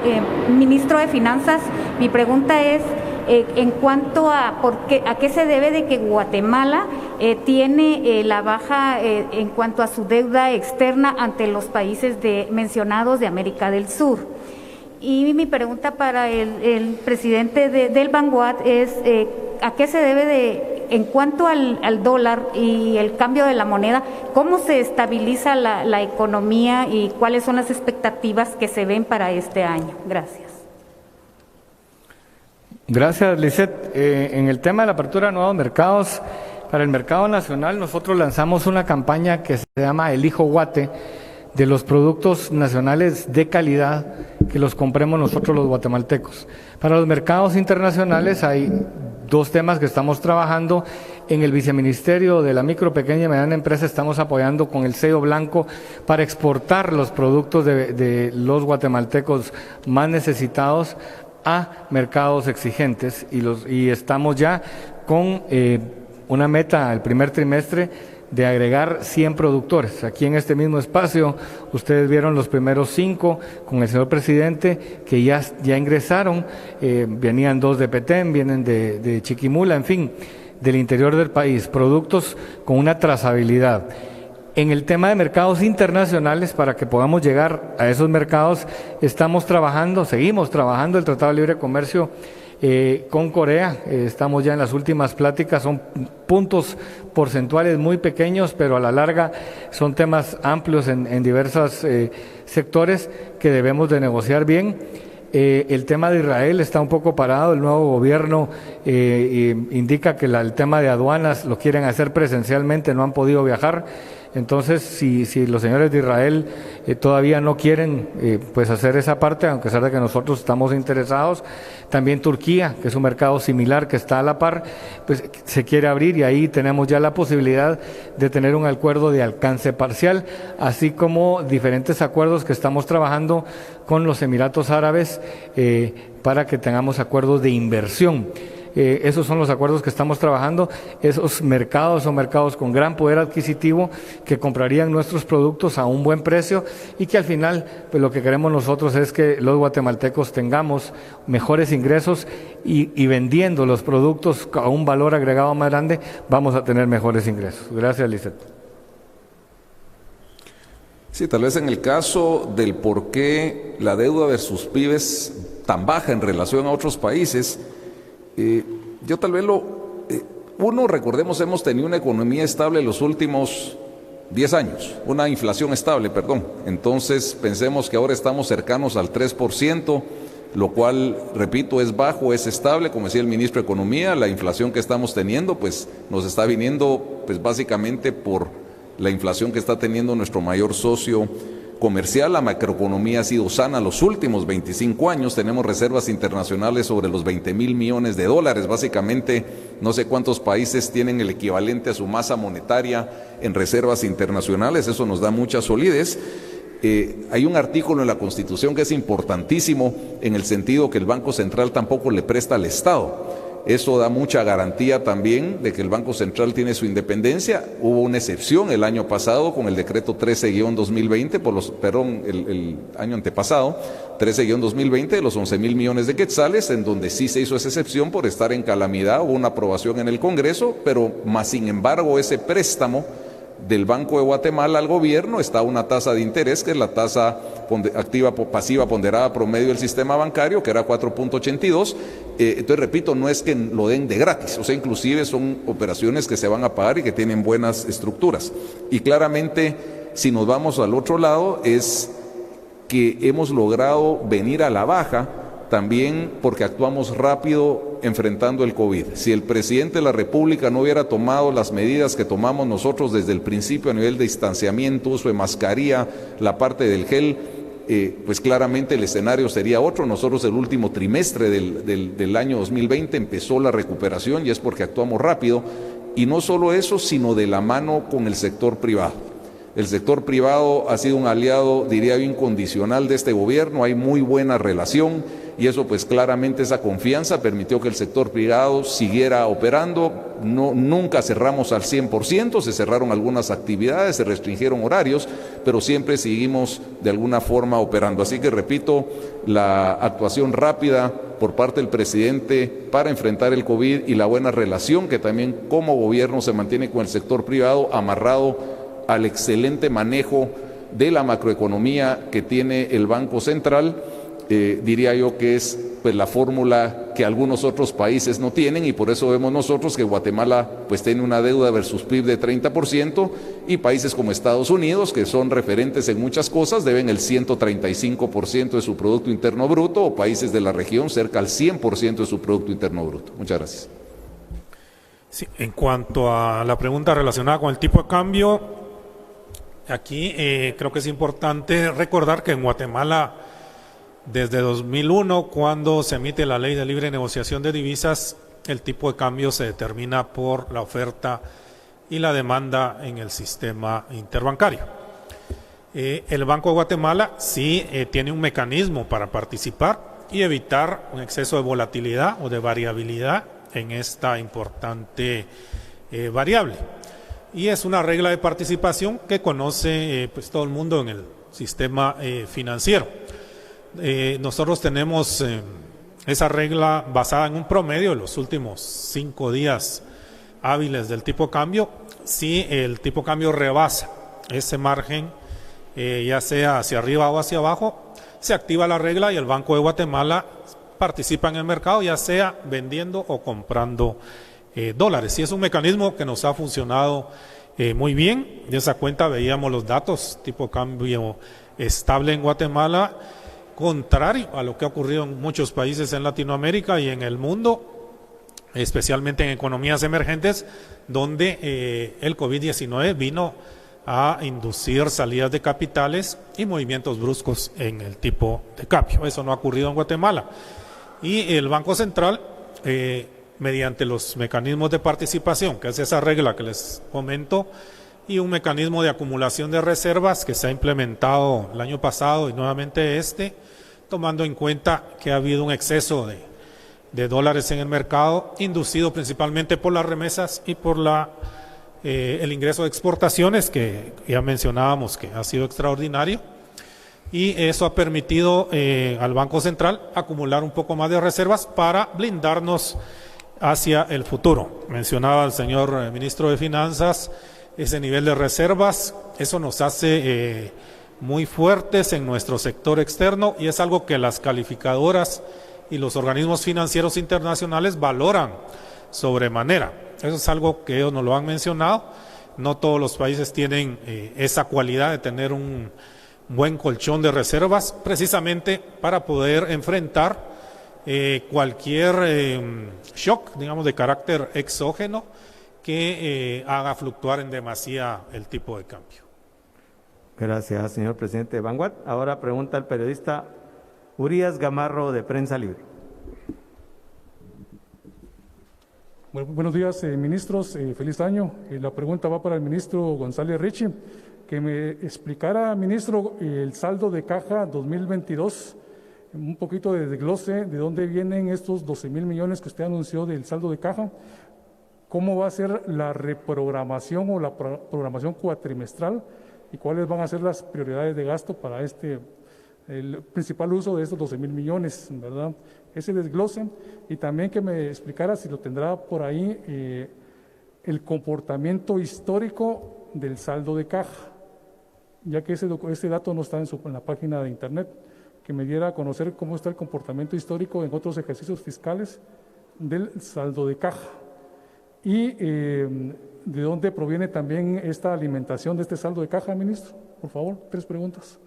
ministro de Finanzas, mi pregunta es en cuanto a a qué se debe de que Guatemala tiene la baja en cuanto a su deuda externa ante los países mencionados de América del Sur. Y mi pregunta para el presidente del Banguat es a qué se debe en cuanto al dólar y el cambio de la moneda, ¿cómo se estabiliza la economía y cuáles son las expectativas que se ven para este año? Gracias. Gracias, Lisette. En el tema de la apertura de nuevos mercados, para el mercado nacional nosotros lanzamos una campaña que se llama Elijo Guate, de los productos nacionales de calidad que los compremos nosotros los guatemaltecos. Para los mercados internacionales hay dos temas que estamos trabajando. En el Viceministerio de la Micro, Pequeña y Mediana Empresa estamos apoyando con el sello blanco para exportar los productos de los guatemaltecos más necesitados a mercados exigentes y estamos ya con una meta el primer trimestre de agregar 100 productores. Aquí en este mismo espacio, ustedes vieron los primeros 5 con el señor presidente que ya ingresaron, venían 2 de Petén, vienen de Chiquimula, en fin, del interior del país, productos con una trazabilidad. En el tema de mercados internacionales, para que podamos llegar a esos mercados, seguimos trabajando el Tratado de Libre Comercio con Corea. Estamos ya en las últimas pláticas, son puntos porcentuales muy pequeños, pero a la larga son temas amplios en diversos sectores que debemos de negociar bien. El tema de Israel está un poco parado, el nuevo gobierno indica que el tema de aduanas lo quieren hacer presencialmente, no han podido viajar. Entonces, si los señores de Israel todavía no quieren pues hacer esa parte, aunque sea de que nosotros estamos interesados, también Turquía, que es un mercado similar que está a la par, pues se quiere abrir y ahí tenemos ya la posibilidad de tener un acuerdo de alcance parcial, así como diferentes acuerdos que estamos trabajando con los Emiratos Árabes para que tengamos acuerdos de inversión. Esos son los acuerdos que estamos trabajando. Esos mercados son mercados con gran poder adquisitivo que comprarían nuestros productos a un buen precio y que al final pues lo que queremos nosotros es que los guatemaltecos tengamos mejores ingresos y vendiendo los productos a un valor agregado más grande vamos a tener mejores ingresos. Gracias, Lisette. Sí, tal vez en el caso del por qué la deuda versus PIB es tan baja en relación a otros países, yo tal vez recordemos, hemos tenido una economía estable los últimos 10 años, una inflación estable, perdón. Entonces pensemos que ahora estamos cercanos al 3%, lo cual, repito, es bajo, es estable, como decía el ministro de Economía. La inflación que estamos teniendo pues nos está viniendo pues básicamente por la inflación que está teniendo nuestro mayor socio comercial. La macroeconomía ha sido sana los últimos 25 años, tenemos reservas internacionales sobre los 20,000 millones de dólares, básicamente no sé cuántos países tienen el equivalente a su masa monetaria en reservas internacionales, eso nos da mucha solidez. Hay un artículo en la Constitución que es importantísimo en el sentido que el Banco Central tampoco le presta al Estado. Eso da mucha garantía también de que el Banco Central tiene su independencia. Hubo una excepción el año pasado con el decreto 13-2020, el año antepasado, 13-2020 de los 11.000 millones de quetzales, en donde sí se hizo esa excepción por estar en calamidad. Hubo una aprobación en el Congreso, pero más sin embargo ese préstamo del Banco de Guatemala al gobierno está a una tasa de interés que es la tasa activa pasiva ponderada promedio del sistema bancario, que era 4.82. Entonces, repito, no es que lo den de gratis, o sea, inclusive son operaciones que se van a pagar y que tienen buenas estructuras. Y claramente, si nos vamos al otro lado, es que hemos logrado venir a la baja también porque actuamos rápido enfrentando el COVID. Si el presidente de la República no hubiera tomado las medidas que tomamos nosotros desde el principio a nivel de distanciamiento, uso de mascarilla, la parte del gel, pues claramente el escenario sería otro. Nosotros el último trimestre del año 2020 empezó la recuperación y es porque actuamos rápido. Y no solo eso, sino de la mano con el sector privado. El sector privado ha sido un aliado, diría yo, incondicional de este gobierno. Hay muy buena relación y eso pues claramente esa confianza permitió que el sector privado siguiera operando. Nunca cerramos al 100%, se cerraron algunas actividades, se restringieron horarios, pero siempre seguimos de alguna forma operando. Así que repito, la actuación rápida por parte del presidente para enfrentar el COVID y la buena relación que también como gobierno se mantiene con el sector privado, amarrado al excelente manejo de la macroeconomía que tiene el Banco Central, diría yo que es pues la fórmula que algunos otros países no tienen, y por eso vemos nosotros que Guatemala pues tiene una deuda versus PIB de 30% y países como Estados Unidos, que son referentes en muchas cosas, deben el 135% de su Producto Interno Bruto, o países de la región cerca al 100% de su Producto Interno Bruto. Muchas gracias. Sí, en cuanto a la pregunta relacionada con el tipo de cambio, aquí creo que es importante recordar que en Guatemala, desde 2001, cuando se emite la Ley de Libre Negociación de Divisas, el tipo de cambio se determina por la oferta y la demanda en el sistema interbancario. El Banco de Guatemala sí tiene un mecanismo para participar y evitar un exceso de volatilidad o de variabilidad en esta importante variable. Y es una regla de participación que conoce pues todo el mundo en el sistema financiero. Nosotros tenemos esa regla basada en un promedio de los últimos 5 días hábiles del tipo de cambio. Si el tipo de cambio rebasa ese margen, ya sea hacia arriba o hacia abajo, se activa la regla y el Banco de Guatemala participa en el mercado, ya sea vendiendo o comprando dólares. Y es un mecanismo que nos ha funcionado muy bien. De esa cuenta veíamos los datos, tipo de cambio estable en Guatemala, contrario a lo que ha ocurrido en muchos países en Latinoamérica y en el mundo, especialmente en economías emergentes, donde el COVID-19 vino a inducir salidas de capitales y movimientos bruscos en el tipo de cambio. Eso no ha ocurrido en Guatemala. Y el Banco Central, mediante los mecanismos de participación, que es esa regla que les comento, y un mecanismo de acumulación de reservas que se ha implementado el año pasado y nuevamente tomando en cuenta que ha habido un exceso de dólares en el mercado, inducido principalmente por las remesas y por el ingreso de exportaciones, que ya mencionábamos que ha sido extraordinario, y eso ha permitido al Banco Central acumular un poco más de reservas para blindarnos hacia el futuro. Mencionaba el señor ministro de Finanzas ese nivel de reservas, eso nos hace muy fuertes en nuestro sector externo y es algo que las calificadoras y los organismos financieros internacionales valoran sobremanera. Eso es algo que ellos nos lo han mencionado. No todos los países tienen esa cualidad de tener un buen colchón de reservas, precisamente para poder enfrentar cualquier shock, digamos, de carácter exógeno que haga fluctuar en demasía el tipo de cambio. Gracias, señor presidente de Vanguard. Ahora pregunta el periodista Urias Gamarro, de Prensa Libre. Bueno, buenos días, ministros. Feliz año. La pregunta va para el ministro González Richie. Que me explicara, ministro, el saldo de caja 2022 un poquito de desglose de dónde vienen estos 12,000 millones que usted anunció del saldo de caja, cómo va a ser la reprogramación o la programación cuatrimestral y cuáles van a ser las prioridades de gasto para el principal uso de estos 12,000 millones, ¿verdad? Ese desglose, y también que me explicara si lo tendrá por ahí el comportamiento histórico del saldo de caja, ya que ese dato no está en la página de internet, que me diera a conocer cómo está el comportamiento histórico en otros ejercicios fiscales del saldo de caja y de dónde proviene también esta alimentación de este saldo de caja, ministro. Por favor, 3 preguntas.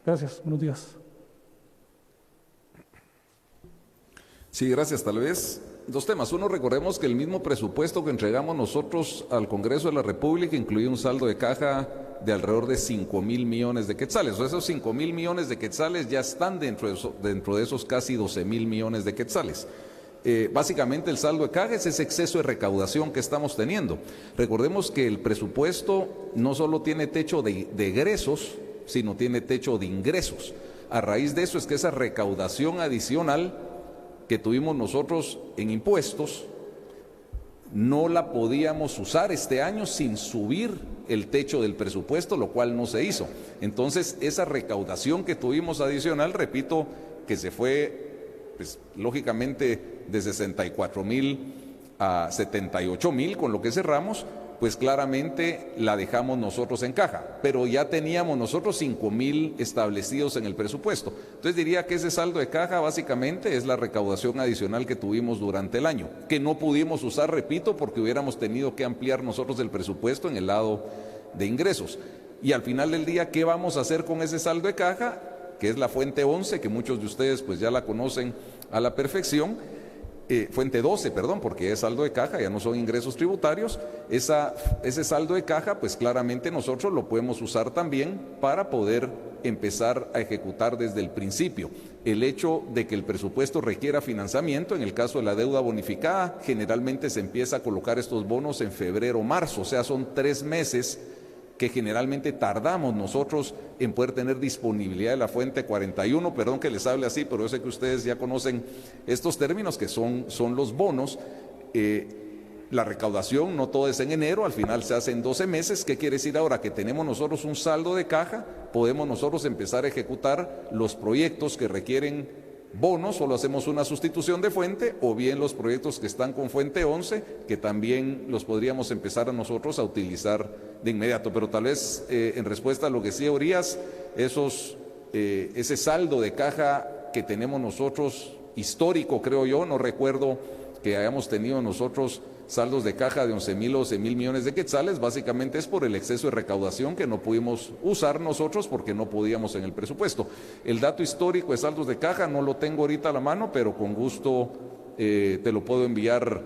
Gracias, buenos días. Sí, gracias. Tal vez 2 temas. Uno, recordemos que el mismo presupuesto que entregamos nosotros al Congreso de la República incluía un saldo de caja de alrededor de 5,000 millones de quetzales. O sea, esos 5,000 millones de quetzales ya están dentro de esos casi 12,000 millones de quetzales. Básicamente el saldo de caja es ese exceso de recaudación que estamos teniendo. Recordemos que el presupuesto no solo tiene techo de egresos, sino tiene techo de ingresos. A raíz de eso es que esa recaudación adicional que tuvimos nosotros en impuestos no la podíamos usar este año sin subir el techo del presupuesto, lo cual no se hizo. Entonces, esa recaudación que tuvimos adicional, repito, que se fue, pues, lógicamente, de 64,000 a 78,000, con lo que cerramos, pues claramente la dejamos nosotros en caja, pero ya teníamos nosotros 5,000 establecidos en el presupuesto. Entonces diría que ese saldo de caja básicamente es la recaudación adicional que tuvimos durante el año, que no pudimos usar, repito, porque hubiéramos tenido que ampliar nosotros el presupuesto en el lado de ingresos. Y al final del día, ¿qué vamos a hacer con ese saldo de caja? Que es la fuente 11, que muchos de ustedes pues ya la conocen a la perfección. Fuente 12, perdón, porque es saldo de caja, ya no son ingresos tributarios. Ese saldo de caja, pues claramente nosotros lo podemos usar también para poder empezar a ejecutar desde el principio. El hecho de que el presupuesto requiera financiamiento, en el caso de la deuda bonificada, generalmente se empieza a colocar estos bonos en febrero o marzo, o sea, son 3 meses que generalmente tardamos nosotros en poder tener disponibilidad de la fuente 41, perdón que les hable así, pero yo sé que ustedes ya conocen estos términos que son los bonos. La recaudación no todo es en enero, al final se hace en 12 meses. ¿Qué quiere decir ahora? Que tenemos nosotros un saldo de caja, podemos nosotros empezar a ejecutar los proyectos que requieren bonos, solo hacemos una sustitución de fuente, o bien los proyectos que están con fuente 11, que también los podríamos empezar a nosotros a utilizar de inmediato. Pero tal vez en respuesta a lo que decía Urias, ese saldo de caja que tenemos nosotros histórico, creo yo, no recuerdo que hayamos tenido nosotros saldos de caja de 11,000 o 12,000 millones de quetzales, básicamente es por el exceso de recaudación que no pudimos usar nosotros porque no podíamos en el presupuesto. El dato histórico de saldos de caja no lo tengo ahorita a la mano, pero con gusto te lo puedo enviar,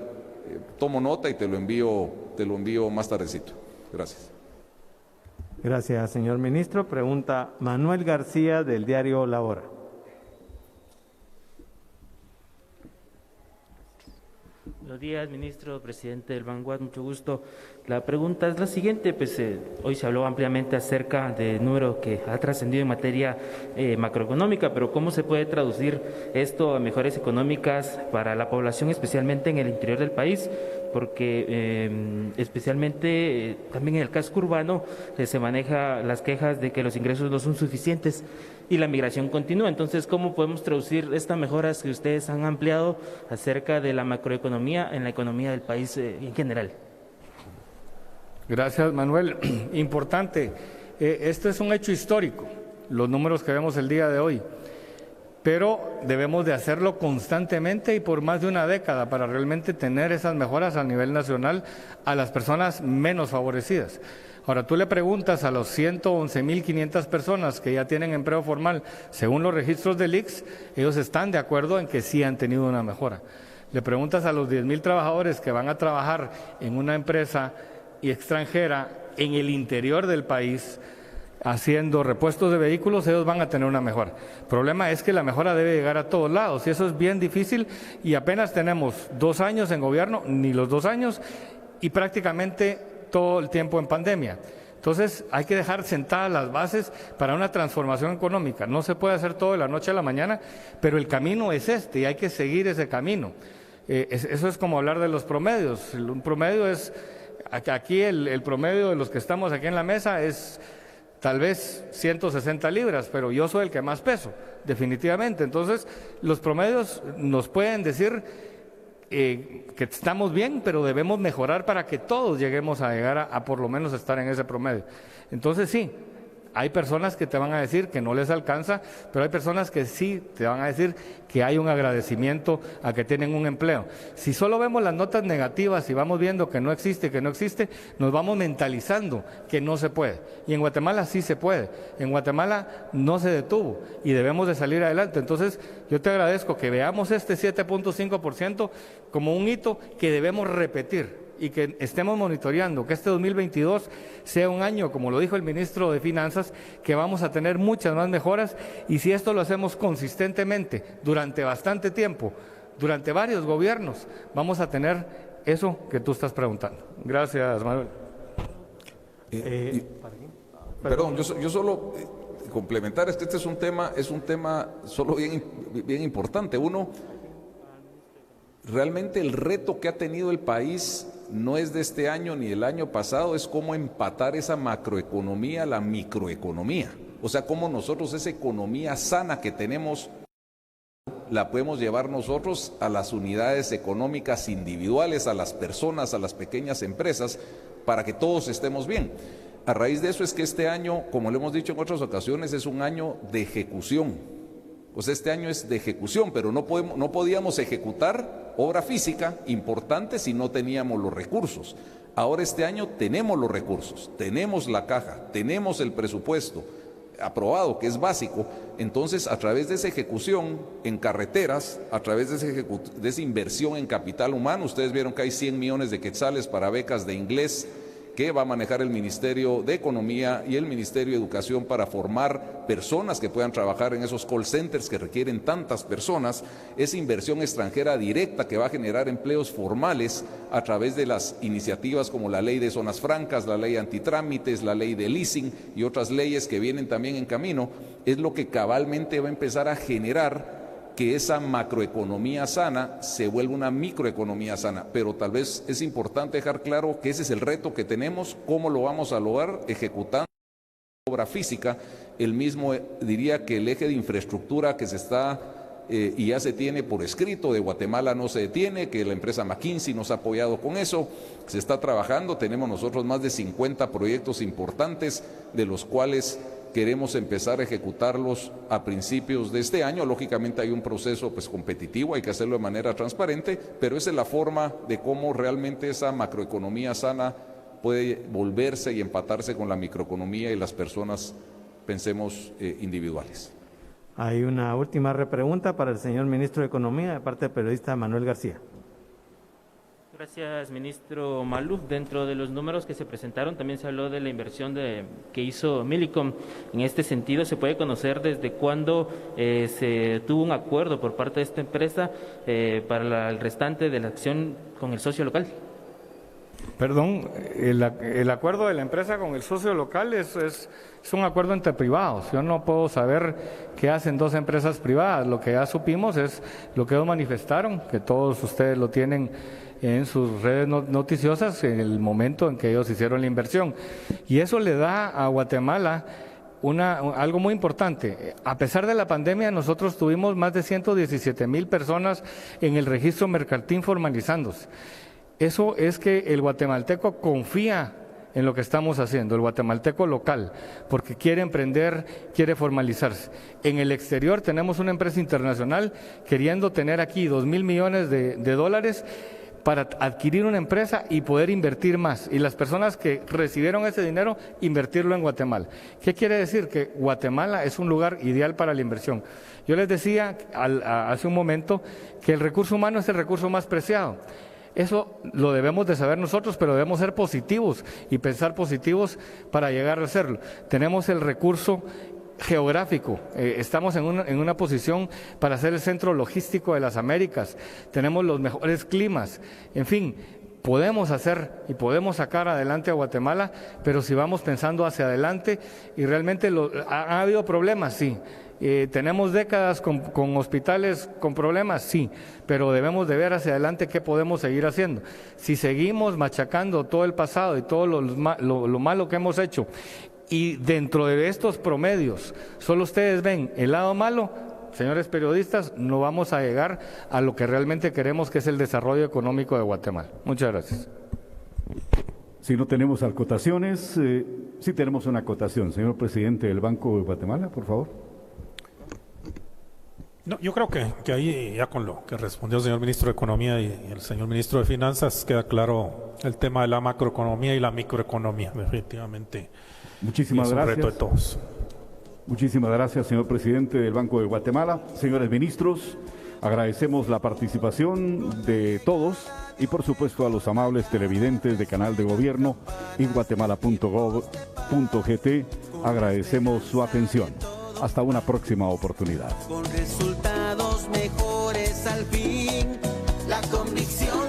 tomo nota y te lo envío más tardecito. Gracias. Gracias, señor ministro. Pregunta Manuel García, del diario La Hora. Buenos días, ministro, presidente del Vanguard, mucho gusto. La pregunta es la siguiente, pues hoy se habló ampliamente acerca del número que ha trascendido en materia macroeconómica, pero ¿cómo se puede traducir esto a mejoras económicas para la población, especialmente en el interior del país? Porque especialmente también en el casco urbano se maneja las quejas de que los ingresos no son suficientes y la migración continúa. Entonces, ¿cómo podemos traducir estas mejoras que ustedes han ampliado acerca de la macroeconomía en la economía del país en general? Gracias, Manuel. Importante. Esto es un hecho histórico, los números que vemos el día de hoy. Pero debemos de hacerlo constantemente y por más de una década para realmente tener esas mejoras a nivel nacional a las personas menos favorecidas. Ahora, tú le preguntas a los 111,500 personas que ya tienen empleo formal, según los registros del ICS, ellos están de acuerdo en que sí han tenido una mejora. Le preguntas a los 10,000 trabajadores que van a trabajar en una empresa extranjera en el interior del país, haciendo repuestos de vehículos, ellos van a tener una mejora. El problema es que la mejora debe llegar a todos lados y eso es bien difícil y apenas tenemos 2 años en gobierno, ni los 2 años, y prácticamente todo el tiempo en pandemia. Entonces hay que dejar sentadas las bases para una transformación económica. No se puede hacer todo de la noche a la mañana, pero el camino es este y hay que seguir ese camino. Eso es como hablar de los promedios. Un promedio es, aquí el promedio de los que estamos aquí en la mesa es tal vez 160 libras, pero yo soy el que más peso, definitivamente. Entonces los promedios nos pueden decir que estamos bien, pero debemos mejorar para que todos lleguemos a llegar a por lo menos estar en ese promedio. Entonces sí, hay personas que te van a decir que no les alcanza, pero hay personas que sí te van a decir que hay un agradecimiento a que tienen un empleo. Si solo vemos las notas negativas y vamos viendo que no existe, nos vamos mentalizando que no se puede. Y en Guatemala sí se puede. En Guatemala no se detuvo y debemos de salir adelante. Entonces, yo te agradezco que veamos este 7.5% como un hito que debemos repetir y que estemos monitoreando, que este 2022 sea un año, como lo dijo el ministro de Finanzas, que vamos a tener muchas más mejoras, y si esto lo hacemos consistentemente durante bastante tiempo, durante varios gobiernos, vamos a tener eso que tú estás preguntando. Gracias, Manuel. Perdón, yo solo complementar, este es un tema solo bien importante. Uno, realmente el reto que ha tenido el país no es de este año ni el año pasado, es cómo empatar esa macroeconomía a la microeconomía. O sea, cómo nosotros esa economía sana que tenemos la podemos llevar nosotros a las unidades económicas individuales, a las personas, a las pequeñas empresas, para que todos estemos bien. A raíz de eso es que este año, como lo hemos dicho en otras ocasiones, es un año de ejecución. Pues este año es de ejecución, pero no podíamos ejecutar obra física importante si no teníamos los recursos. Ahora este año tenemos los recursos, tenemos la caja, tenemos el presupuesto aprobado, que es básico. Entonces, a través de esa ejecución en carreteras, a través de esa inversión en capital humano, ustedes vieron que hay 100 millones de quetzales para becas de inglés que va a manejar el Ministerio de Economía y el Ministerio de Educación para formar personas que puedan trabajar en esos call centers que requieren tantas personas, esa inversión extranjera directa que va a generar empleos formales a través de las iniciativas como la ley de zonas francas, la ley antitrámites, la ley de leasing y otras leyes que vienen también en camino, es lo que cabalmente va a empezar a generar que esa macroeconomía sana se vuelva una microeconomía sana, pero tal vez es importante dejar claro que ese es el reto que tenemos, cómo lo vamos a lograr ejecutando obra física. El mismo diría que el eje de infraestructura que se está y ya se tiene por escrito de Guatemala no se detiene, que la empresa McKinsey nos ha apoyado con eso, se está trabajando, tenemos nosotros más de 50 proyectos importantes de los cuales queremos empezar a ejecutarlos a principios de este año. Lógicamente hay un proceso competitivo, hay que hacerlo de manera transparente, pero esa es la forma de cómo realmente esa macroeconomía sana puede volverse y empatarse con la microeconomía y las personas, pensemos, individuales. Hay una última repregunta para el señor ministro de Economía de parte del periodista Manuel García. Gracias, ministro Maluf. Dentro de los números que se presentaron también se habló de la inversión que hizo Millicom. En este sentido, ¿se puede conocer desde cuándo se tuvo un acuerdo por parte de esta empresa para el restante de la acción con el socio local? Perdón, el acuerdo de la empresa con el socio local es un acuerdo entre privados. Yo no puedo saber qué hacen dos empresas privadas. Lo que ya supimos es lo que ellos manifestaron, que todos ustedes lo tienen en sus redes noticiosas en el momento en que ellos hicieron la inversión. Y eso le da a Guatemala algo muy importante. A pesar de la pandemia, nosotros tuvimos más de 117,000 personas en el registro mercantil formalizándose. Eso es que el guatemalteco confía en lo que estamos haciendo, el guatemalteco local, porque quiere emprender, quiere formalizarse. En el exterior tenemos una empresa internacional queriendo tener aquí 2,000 millones de dólares para adquirir una empresa y poder invertir más. Y las personas que recibieron ese dinero, invertirlo en Guatemala. ¿Qué quiere decir? Que Guatemala es un lugar ideal para la inversión. Yo les decía hace un momento que el recurso humano es el recurso más preciado. Eso lo debemos de saber nosotros, pero debemos ser positivos y pensar positivos para llegar a hacerlo. Tenemos el recurso geográfico, estamos en una posición para ser el centro logístico de las Américas, tenemos los mejores climas, en fin, podemos hacer y podemos sacar adelante a Guatemala, pero si vamos pensando hacia adelante y realmente ha habido problemas, sí. ¿Tenemos décadas con hospitales con problemas? Sí, pero debemos de ver hacia adelante qué podemos seguir haciendo. Si seguimos machacando todo el pasado y todo lo malo que hemos hecho, y dentro de estos promedios solo ustedes ven el lado malo, señores periodistas, no vamos a llegar a lo que realmente queremos, que es el desarrollo económico de Guatemala. Muchas gracias. Si no tenemos acotaciones, sí tenemos una acotación. Señor presidente del Banco de Guatemala, por favor. No, yo creo que ahí ya con lo que respondió el señor ministro de Economía y el señor ministro de Finanzas queda claro el tema de la macroeconomía y la microeconomía, definitivamente. Muchísimas gracias. Es un reto de todos. Muchísimas gracias, señor presidente del Banco de Guatemala. Señores ministros, agradecemos la participación de todos y por supuesto a los amables televidentes de Canal de Gobierno y guatemala.gov.gt. Agradecemos su atención. Hasta una próxima oportunidad. Con resultados mejores al fin, la convicción